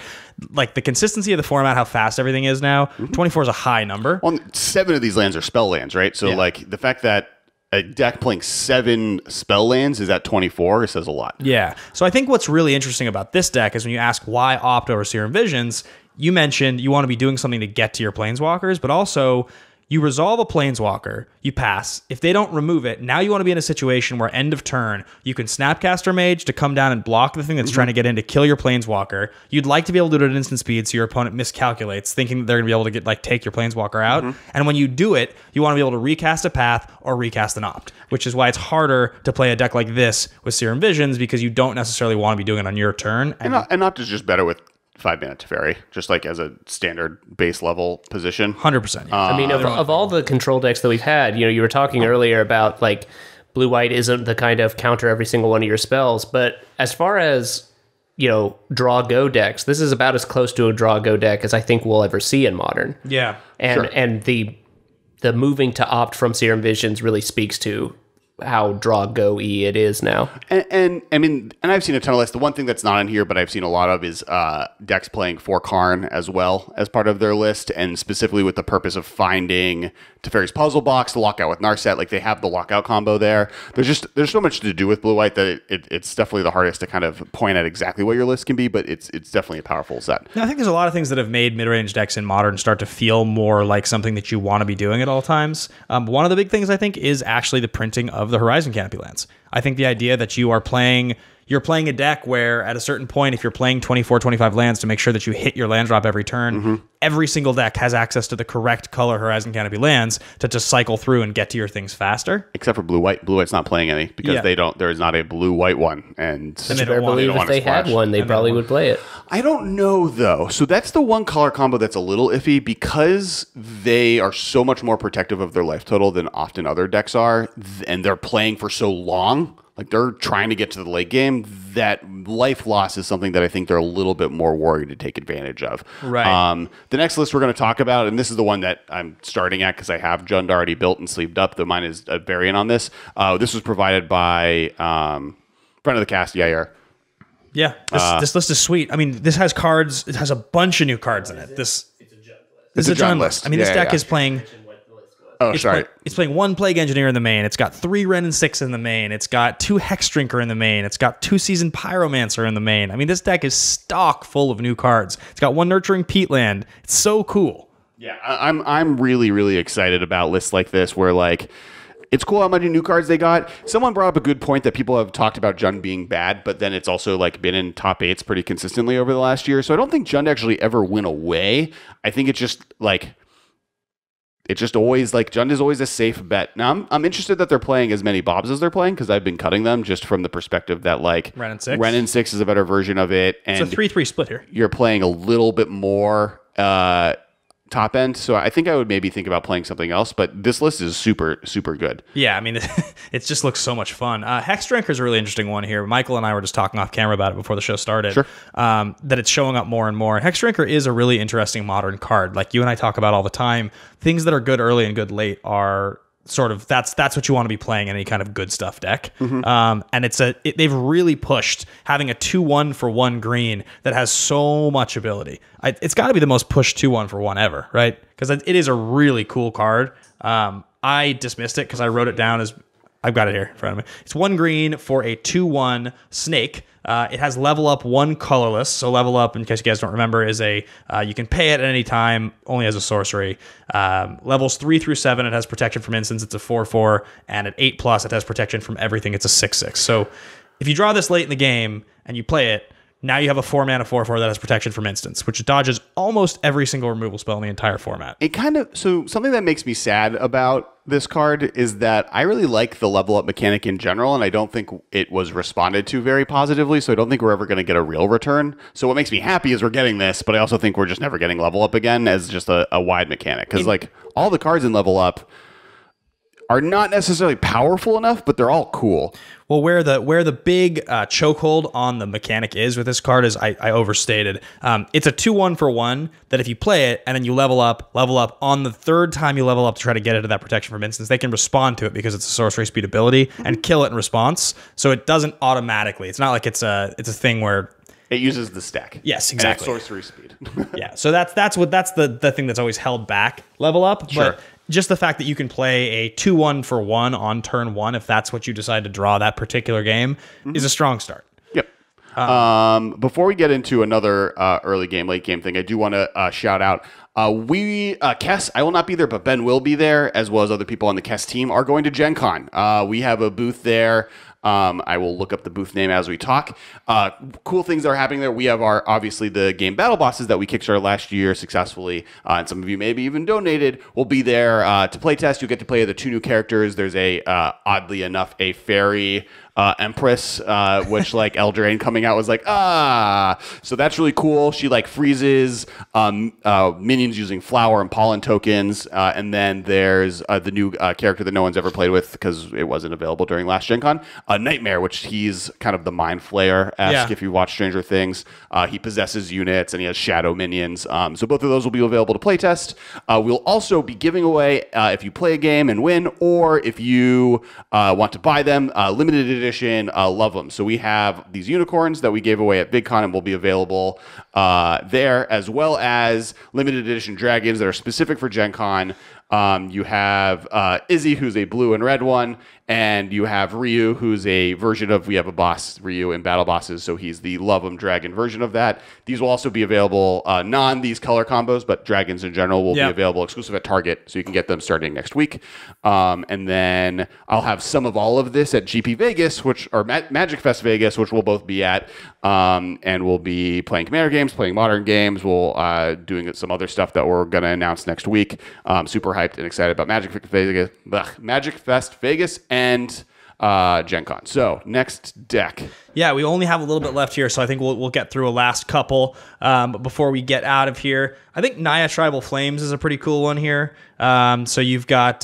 like the consistency of the format, how fast everything is now. 24 is a high number. Well, 7 of these lands are spell lands, right? So like the fact that a deck playing 7 spell lands is at 24, it says a lot. Yeah. So I think what's really interesting about this deck is when you ask why Opt over Serum Visions, you mentioned you want to be doing something to get to your planeswalkers, but also you resolve a planeswalker, you pass. If they don't remove it, now you want to be in a situation where end of turn, you can Snapcaster Mage to come down and block the thing that's trying to get in to kill your planeswalker. You'd like to be able to do it at instant speed so your opponent miscalculates, thinking that they're going to be able to take your planeswalker out. And when you do it, you want to be able to recast a path or recast an Opt, which is why it's harder to play a deck like this with Serum Visions because you don't necessarily want to be doing it on your turn. And Opt is just better with 5 mana Teferi, just like as a standard base level position. 100%. I mean, of all the control decks that we've had, you were talking earlier about like blue-white isn't the kind of counter every single one of your spells, but as far as, draw go decks, this is about as close to a draw go deck as I think we'll ever see in Modern. Yeah. And the moving to Opt from Serum Visions really speaks to how draw go-y it is now. And I mean, and I've seen a ton of lists. The one thing that's not in here, but I've seen a lot of, is decks playing 4 Karn as well as part of their list, and specifically with the purpose of finding Teferi's Puzzle Box, the lockout with Narset. Like they have the lockout combo there. There's so much to do with blue-white that it's definitely the hardest to kind of point at exactly what your list can be, but it's definitely a powerful set. Now, I think there's a lot of things that have made mid-range decks in Modern start to feel more like something that you want to be doing at all times. One of the big things I think is actually the printing of the Horizon Canopy lands. I think the idea that you're playing a deck where at a certain point, if you're playing 24, 25 lands to make sure that you hit your land drop every turn, every single deck has access to the correct color Horizon Canopy lands to just cycle through and get to your things faster. Except for blue-white. Blue-white's not playing any because there is not a blue-white one. And they don't believe if they had one, they probably would play it. I don't know, though. So that's the one color combo that's a little iffy because they are so much more protective of their life total than often other decks are, and they're playing for so long. Like they're trying to get to the late game, that life loss is something that I think they're a little bit more worried to take advantage of. Right. The next list we're going to talk about, and this is the one that I'm starting at because I have Jund already built and sleeved up, though mine is a variant on this. This was provided by friend of the cast, Yair. Yeah, this list is sweet. I mean, this has cards. It has a bunch of new cards in it. This is a Jund list. I mean, this deck is playing... It's playing 1 Plague Engineer in the main. It's got 3 Wrenn and 6 in the main. It's got 2 Hexdrinker in the main. It's got 2 Seasoned Pyromancer in the main. I mean, this deck is stock full of new cards. It's got 1 Nurturing Peatland. It's so cool. Yeah, I'm really, really excited about lists like this where, like, it's cool how many new cards they got. Someone brought up a good point that people have talked about Jund being bad, but then it's also like been in top 8s pretty consistently over the last year. So I don't think Jund actually ever went away. I think it's just like... It's just always like Jund is always a safe bet. Now I'm interested that they're playing as many Bobs as they're playing because I've been cutting them just from the perspective that like Wrenn and 6. Wrenn and 6 is a better version of it, and it's a 3-3 split here. You're playing a little bit more top end. So I think I would maybe think about playing something else, but this list is super, super good. Yeah, I mean, it just looks so much fun. Hexdrinker is a really interesting one here. Michael and I were just talking off camera about it before the show started. Sure. That it's showing up more and more. And Hexdrinker is a really interesting modern card. Like you and I talk about all the time, things that are good early and good late are sort of that's what you want to be playing in any kind of good stuff deck. And they've really pushed having a 2/1 for 1 green that has so much ability. It's got to be the most pushed 2/1 for 1 ever, right? Because it is a really cool card. I dismissed it because I wrote it down as I've got it here in front of me. It's 1 green for a 2/1 snake. It has level up 1 colorless. So level up, in case you guys don't remember, is you can pay it at any time, only as a sorcery. Levels 3 through 7, it has protection from instants. It's a 4/4, and at 8+, it has protection from everything. It's a 6/6. So if you draw this late in the game and you play it, now you have a 4-mana 4/4 that has protection from instants, which dodges almost every single removal spell in the entire format. So something that makes me sad about this card is that I really like the level up mechanic in general, and I don't think it was responded to very positively, so I don't think we're ever going to get a real return. So what makes me happy is we're getting this, but I also think we're just never getting level up again as just a wide mechanic. Because like all the cards in level up are not necessarily powerful enough, but they're all cool. Well, where the big chokehold on the mechanic is with this card is I overstated. It's a 2/1 for 1 that if you play it and then you level up on the 3rd time you level up to try to get into that protection from instants, they can respond to it because it's a sorcery speed ability and kill it in response. So it doesn't automatically. It's not like it's a thing where it uses the stack. Yes, exactly. And it's sorcery speed. Yeah. So that's the thing that's always held back level up. Sure. But just the fact that you can play a 2/1 for 1 on turn 1, if that's what you decide to draw that particular game, is a strong start. Yep. Before we get into another early game, late game thing, I do want to shout out. Kess, I will not be there, but Ben will be there, as well as other people on the Kess team are going to Gen Con. We have a booth there. I will look up the booth name as we talk. Cool things that are happening there. We have obviously the game battle bosses that we kickstarted last year successfully, and some of you maybe even donated. Will be there to play test. You'll get to play the 2 new characters. There's oddly enough, a fairy Empress, which like Eldraine coming out was like, so that's really cool. She like freezes minions using flower and pollen tokens. And then there's the new character that no one's ever played with because it wasn't available during last Gen Con. Nightmare, which he's kind of the Mind Flayer-esque if you watch Stranger Things. He possesses units and he has shadow minions. So both of those will be available to playtest. We'll also be giving away, if you play a game and win, or if you want to buy them, limited edition love them. So we have these unicorns that we gave away at VidCon and will be available there, as well as limited edition dragons that are specific for Gen Con. You have Izzy, who's a blue and red one, and you have Ryu, who's a version of, we have a boss, Ryu, in Battle Bosses, so he's the Love 'em Dragon version of that. These will also be available, these color combos, but dragons in general will be available exclusive at Target, so you can get them starting next week. And then I'll have some of all of this at GP Vegas, or Magic Fest Vegas, which we'll both be at, and we'll be playing Commander games, playing Modern games, we'll doing some other stuff that we're going to announce next week. Super hyped and excited about Magic Fest Vegas and Gen Con. So next deck. Yeah, we only have a little bit left here, so I think we'll get through a last couple. But before we get out of here, I think Naya Tribal Flames is a pretty cool one here. So you've got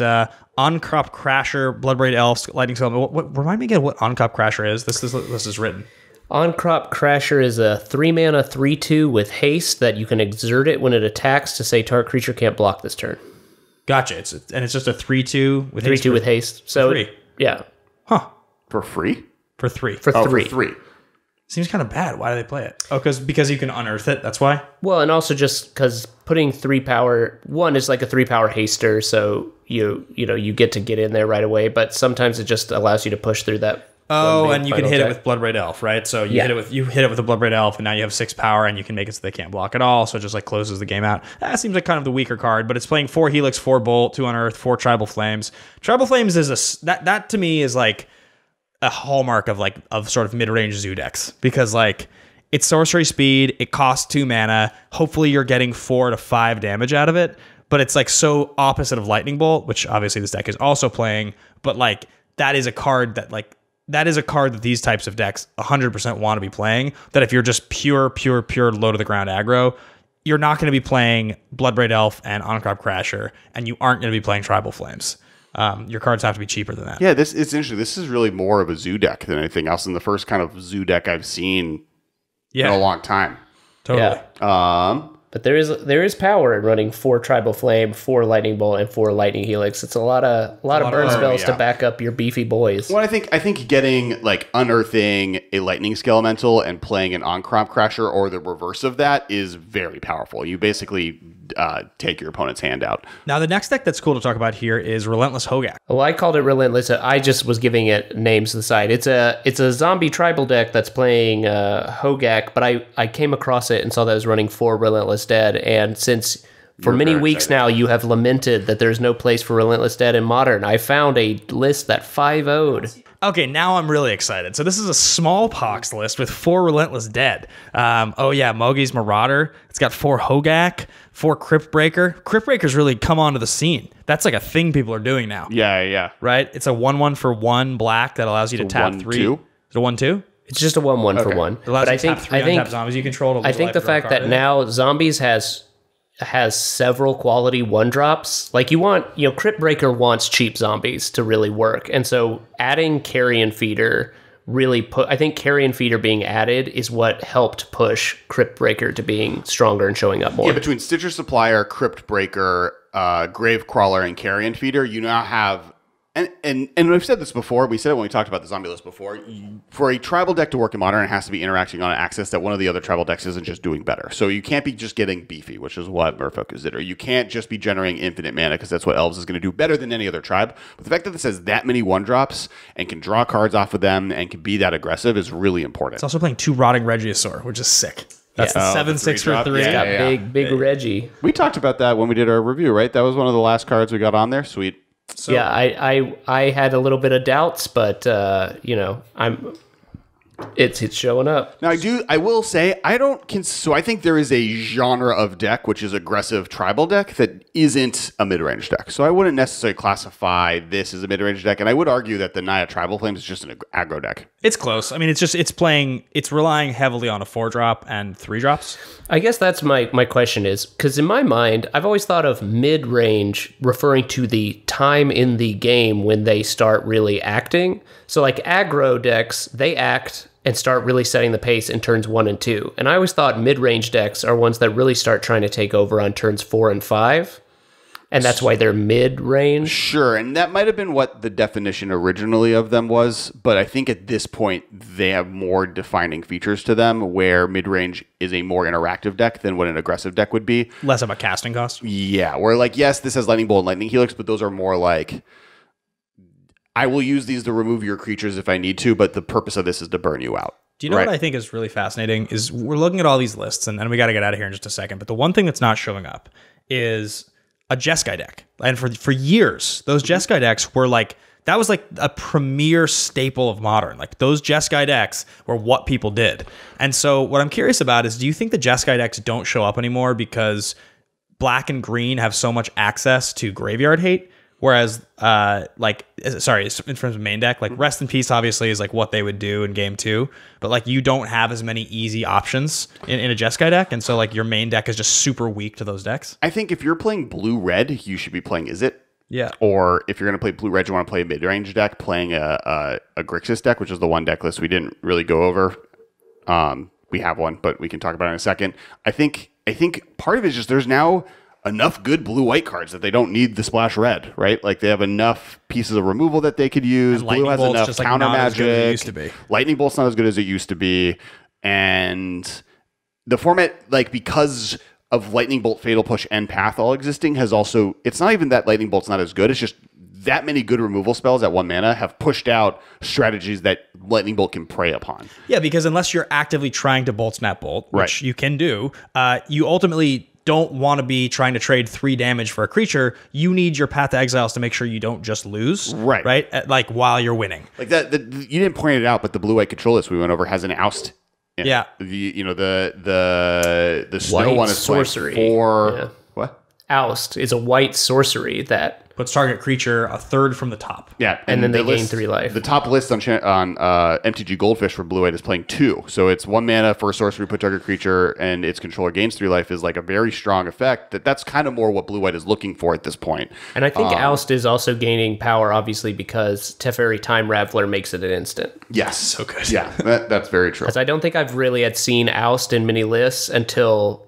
Uncrop Crasher, Bloodbraid Elf, Lightning Skull. Remind me again what Uncrop Crasher is. This is written. Uncrop Crasher is a 3-mana 3/2 with haste that you can exert it when it attacks to say target creature can't block this turn. Gotcha. It's just a 3/2 with 3/2 with haste. So 3. Yeah. Huh. For free? For 3. For 3. For 3. Seems kind of bad. Why do they play it? Oh, because you can unearth it. That's why. Well, and also just because putting 3 power, one is like a 3 power haster, so you get to get in there right away. But sometimes it just allows you to push through that. Oh, and you can hit it with Bloodbraid Elf, right? So you hit it with a Bloodbraid Elf, and now you have 6 power, and you can make it so they can't block at all. So it just like closes the game out. That seems like kind of the weaker card, but it's playing 4 Helix, 4 Bolt, 2 Unearth, 4 Tribal Flames. Tribal Flames is that to me is like a hallmark of sort of mid-range zoo decks, because like it's sorcery speed, it costs 2 mana. Hopefully you're getting 4 to 5 damage out of it, but it's like so opposite of Lightning Bolt, which obviously this deck is also playing, but like that is a card that these types of decks 100% want to be playing, that if you're just pure low to the ground aggro, you're not going to be playing Bloodbraid Elf and Oncrop Crasher, and you aren't going to be playing Tribal Flames. Your cards have to be cheaper than that. Yeah, it's interesting. This is really more of a zoo deck than anything else, and the first kind of zoo deck I've seen in a long time. Totally. Yeah. But there is power in running 4 Tribal Flame, 4 Lightning Bolt, and 4 Lightning Helix. It's a lot of burn spells to back up your beefy boys. Well, I think getting like unearthing a Lightning Skelemental and playing an Oncrop Crasher or the reverse of that is very powerful. You basically take your opponent's hand out. Now, the next deck that's cool to talk about here is Relentless Hogak. Well, I called it Relentless. I just was giving it names to the side. It's a zombie tribal deck that's playing Hogak, but I came across it and saw that it was running 4 Relentless Dead, and since for many weeks now you have lamented that there's no place for Relentless Dead in Modern, I found a list that 5-0'd. Okay, now I'm really excited. So this is a smallpox list with 4 Relentless Dead. Mogi's Marauder. It's got 4 Hogak, 4 Cryptbreaker. Cryptbreaker's really come onto the scene. That's like a thing people are doing now. Yeah. Right? It's a 1/1 for 1 black that allows you to tap 3. Is it a 1/2? It's just a 1/1 for 1. But I think zombies you control. I think the fact that now Zombies has several quality 1-drops. Like Cryptbreaker wants cheap zombies to really work. And so adding Carrion Feeder I think Carrion Feeder being added is what helped push Cryptbreaker to being stronger and showing up more. Yeah, between Stitcher Supplier, Cryptbreaker, Gravecrawler, and Carrion Feeder, you now have... And we've said this before. We said it when we talked about the zombie list before. For a tribal deck to work in Modern, it has to be interacting on an axis that one of the other tribal decks isn't just doing better. So you can't be just getting beefy, which is what Merfolk did. Or you can't just be generating infinite mana because that's what Elves is going to do better than any other tribe. But the fact that this has that many 1-drops and can draw cards off of them and can be that aggressive is really important. It's also playing 2 Rotting Regiosaur, which is sick. That's the 7/6 for 3. It's got big Reggie. We talked about that when we did our review, right? That was one of the last cards we got on there. Sweet. So, yeah, I had a little bit of doubts, but it's showing up. Now I will say I think there is a genre of deck which is aggressive tribal deck that isn't a mid-range deck. So I wouldn't necessarily classify this as a mid-range deck, and I would argue that the Naya Tribal Flames is just an aggro deck. It's close. I mean, it's relying heavily on a 4-drop and 3-drops. I guess that's my question is, because in my mind, I've always thought of mid-range referring to the time in the game when they start really acting. So like aggro decks, they act and start really setting the pace in turns 1 and 2. And I always thought mid-range decks are ones that really start trying to take over on turns 4 and 5. And that's why they're mid-range. Sure, and that might have been what the definition originally of them was, but I think at this point they have more defining features to them where mid-range is a more interactive deck than what an aggressive deck would be. Less of a casting cost. Yeah, where like, yes, this has Lightning Bolt and Lightning Helix, but those are more like, I will use these to remove your creatures if I need to, but the purpose of this is to burn you out. Do you know what I think is really fascinating is we're looking at all these lists, and we got to get out of here in just a second, but the one thing that's not showing up is a Jeskai deck. And for years, those Jeskai decks were like, that was like a premier staple of Modern. Like those Jeskai decks were what people did. And so what I'm curious about is, do you think the Jeskai decks don't show up anymore because black and green have so much access to graveyard hate? Whereas, in terms of main deck, like Rest in Peace obviously is like what they would do in game 2, but like you don't have as many easy options in a Jeskai deck, and so like your main deck is just super weak to those decks. I think if you're playing blue-red, you should be playing Is It? Yeah. Or if you're going to play blue-red, you want to play a mid-range deck, playing a Grixis deck, which is the one deck list we didn't really go over. We have one, but we can talk about it in a second. I think part of it is just there's now enough good blue-white cards that they don't need the splash red, right? Like they have enough pieces of removal that they could use. Blue has enough just counter magic. Lightning Bolt's not as good as it used to be. And the format, like because of Lightning Bolt, Fatal Push, and Path all existing has also, it's not even that Lightning Bolt's not as good, it's just that many good removal spells at 1 mana have pushed out strategies that Lightning Bolt can prey upon. Yeah, because unless you're actively trying to Bolt Snap Bolt, which you can do, you ultimately don't want to be trying to trade 3 damage for a creature. You need your Path to Exiles to make sure you don't just lose. Right? Like while you're winning. Like that, you didn't point it out, but the blue-white control list we went over has an oust. Yeah. The snow one is sorcery. What? Oust is a white sorcery that puts target creature a third from the top. Yeah, and then they gain 3 life. The top list on MTG Goldfish for blue-white is playing 2. So it's 1 mana for a sorcery, put target creature, and its controller gains 3 life is like a very strong effect. That's kind of more what blue-white is looking for at this point. And I think Oust is also gaining power, obviously, because Teferi Time Raveler makes it an instant. Yes. So good. Yeah, that's very true. Because I don't think I've really had seen Oust in many lists until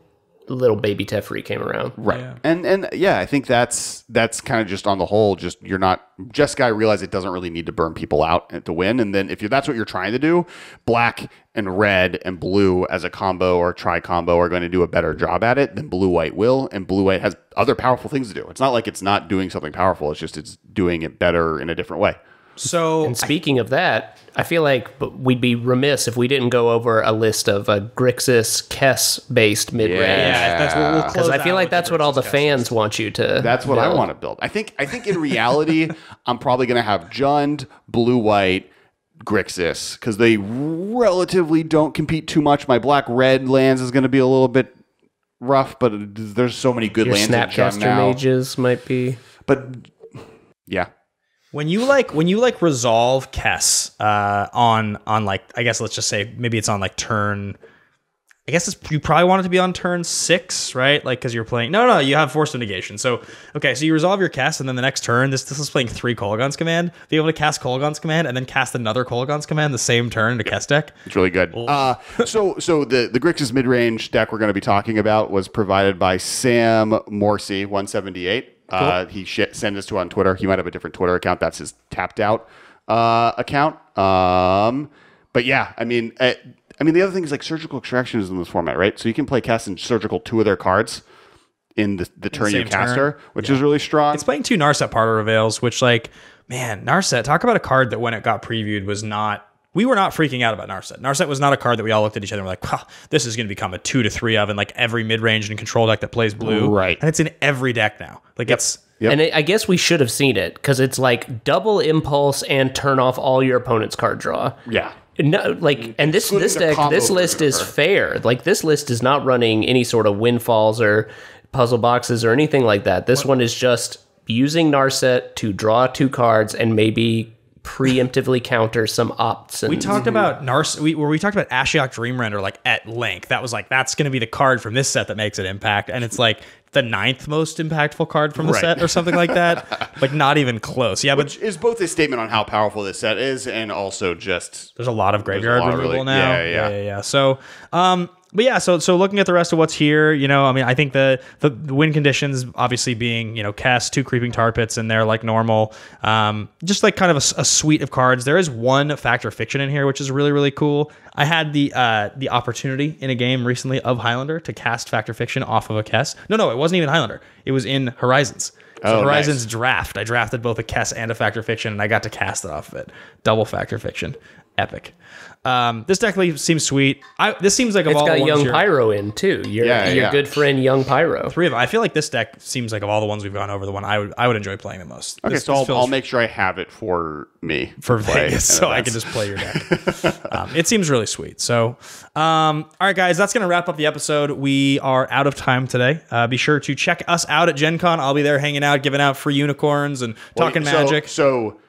little baby Teferi came around. Right. Yeah. And yeah, I think that's kind of just on the whole, just you're not, Jeskai realize it doesn't really need to burn people out to win. And then if that's what you're trying to do, black and red and blue as a combo or tri-combo are going to do a better job at it than blue-white will. And blue-white has other powerful things to do. It's not like it's not doing something powerful. It's just it's doing it better in a different way. So, and speaking of that, I feel like we'd be remiss if we didn't go over a list of Grixis Kess based mid-range. Yeah, that's what we'll close. Because I feel like that's what all the fans want you to. That's what build. I want to build. I think in reality, I'm probably going to have Jund, blue-white, Grixis because they relatively don't compete too much. My black-red lands is going to be a little bit rough, but there's so many good lands in Jund now. Mages might be, but yeah. When you resolve Kess on like, I guess let's just say maybe it's on like turn, I guess you probably want it to be on turn 6, right? Like because you're playing no you have Force of Negation. So okay, so you resolve your Kess and then the next turn this is playing 3 Kolaghan's Command. Be able to cast Kolaghan's Command and then cast another Kolaghan's Command the same turn in a Kess deck. It's really good. So the Grixis mid-range deck we're going to be talking about was provided by Sam Morsey 178. Cool. He sent us to on Twitter. He might have a different Twitter account. That's his tapped out account. But yeah, I mean, the other thing is like Surgical Extraction is in this format, right? So you can play Kess and Surgical 2 of their cards in the turn you cast her, which is really strong. It's playing 2 Narset Parter Reveals, which like, man, Narset, talk about a card that when it got previewed was not, we were not freaking out about Narset. Narset was not a card that we all looked at each other and were like, wow, this is going to become a 2 to 3 of in like every mid-range and control deck that plays blue. Right. And it's in every deck now. Like it's... Yep. And I guess we should have seen it because it's like double impulse and turn off all your opponent's card draw. Yeah. No, like, and this list is fair. Like this list is not running any sort of windfalls or puzzle boxes or anything like that. This one is just using Narset to draw 2 cards and maybe preemptively counter some opts. We talked about we talked about Ashiok Dreamrender like at length. That was like that's going to be the card from this set that makes it impact, and it's like the 9th most impactful card from the set or something like that. Like not even close. Yeah, which is both a statement on how powerful this set is, and also just there's a lot of graveyard removal now. Yeah. So, but yeah, so looking at the rest of what's here, you know, I mean, I think the win conditions obviously being, you know, Kess, 2 Creeping Tar Pits in there like normal, just like kind of a suite of cards. There is 1 Factor Fiction in here, which is really, really cool. I had the opportunity in a game recently of Highlander to cast Factor Fiction off of a Kess. No, it wasn't even Highlander. It was in Horizons. So Horizons Draft. I drafted both a Kess and a Factor Fiction, and I got to cast it off of it. Double Factor Fiction. Epic. This deck seems sweet. This seems like of it's all the got ones Young Pyro in too. Your good friend Young Pyro. 3 of them. I feel like this deck seems like of all the ones we've gone over, the one I would enjoy playing the most. Okay, so I'll make sure I have it for me for Vegas, so I can just play your deck. It seems really sweet. So, all right, guys, that's gonna wrap up the episode. We are out of time today. Be sure to check us out at Gen Con. I'll be there hanging out, giving out free unicorns and talking magic. So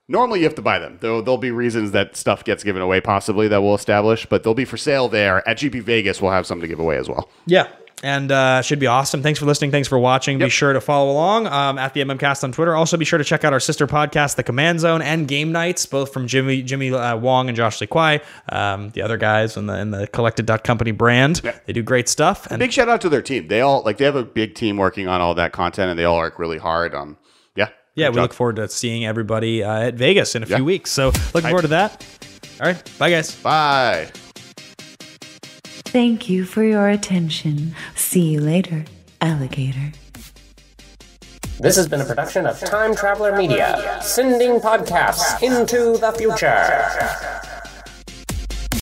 normally you have to buy them. There'll be reasons that stuff gets given away possibly that we'll establish, but they'll be for sale there. At GP Vegas, we'll have some to give away as well. Yeah. And should be awesome. Thanks for listening. Thanks for watching. Yep. Be sure to follow along at the MMcast on Twitter. Also, be sure to check out our sister podcast, The Command Zone, and Game Nights, both from Jimmy Wong and Josh Lee Kwai, the other guys in the Collected.company brand. Yeah. They do great stuff. And big shout out to their team. They have a big team working on all that content, and they all work really hard. Yeah, we look forward to seeing everybody at Vegas in a few weeks. So looking forward to that. All right. Bye, guys. Bye. Thank you for your attention. See you later, alligator. This has been a production of Time Traveler Media, sending podcasts into the future.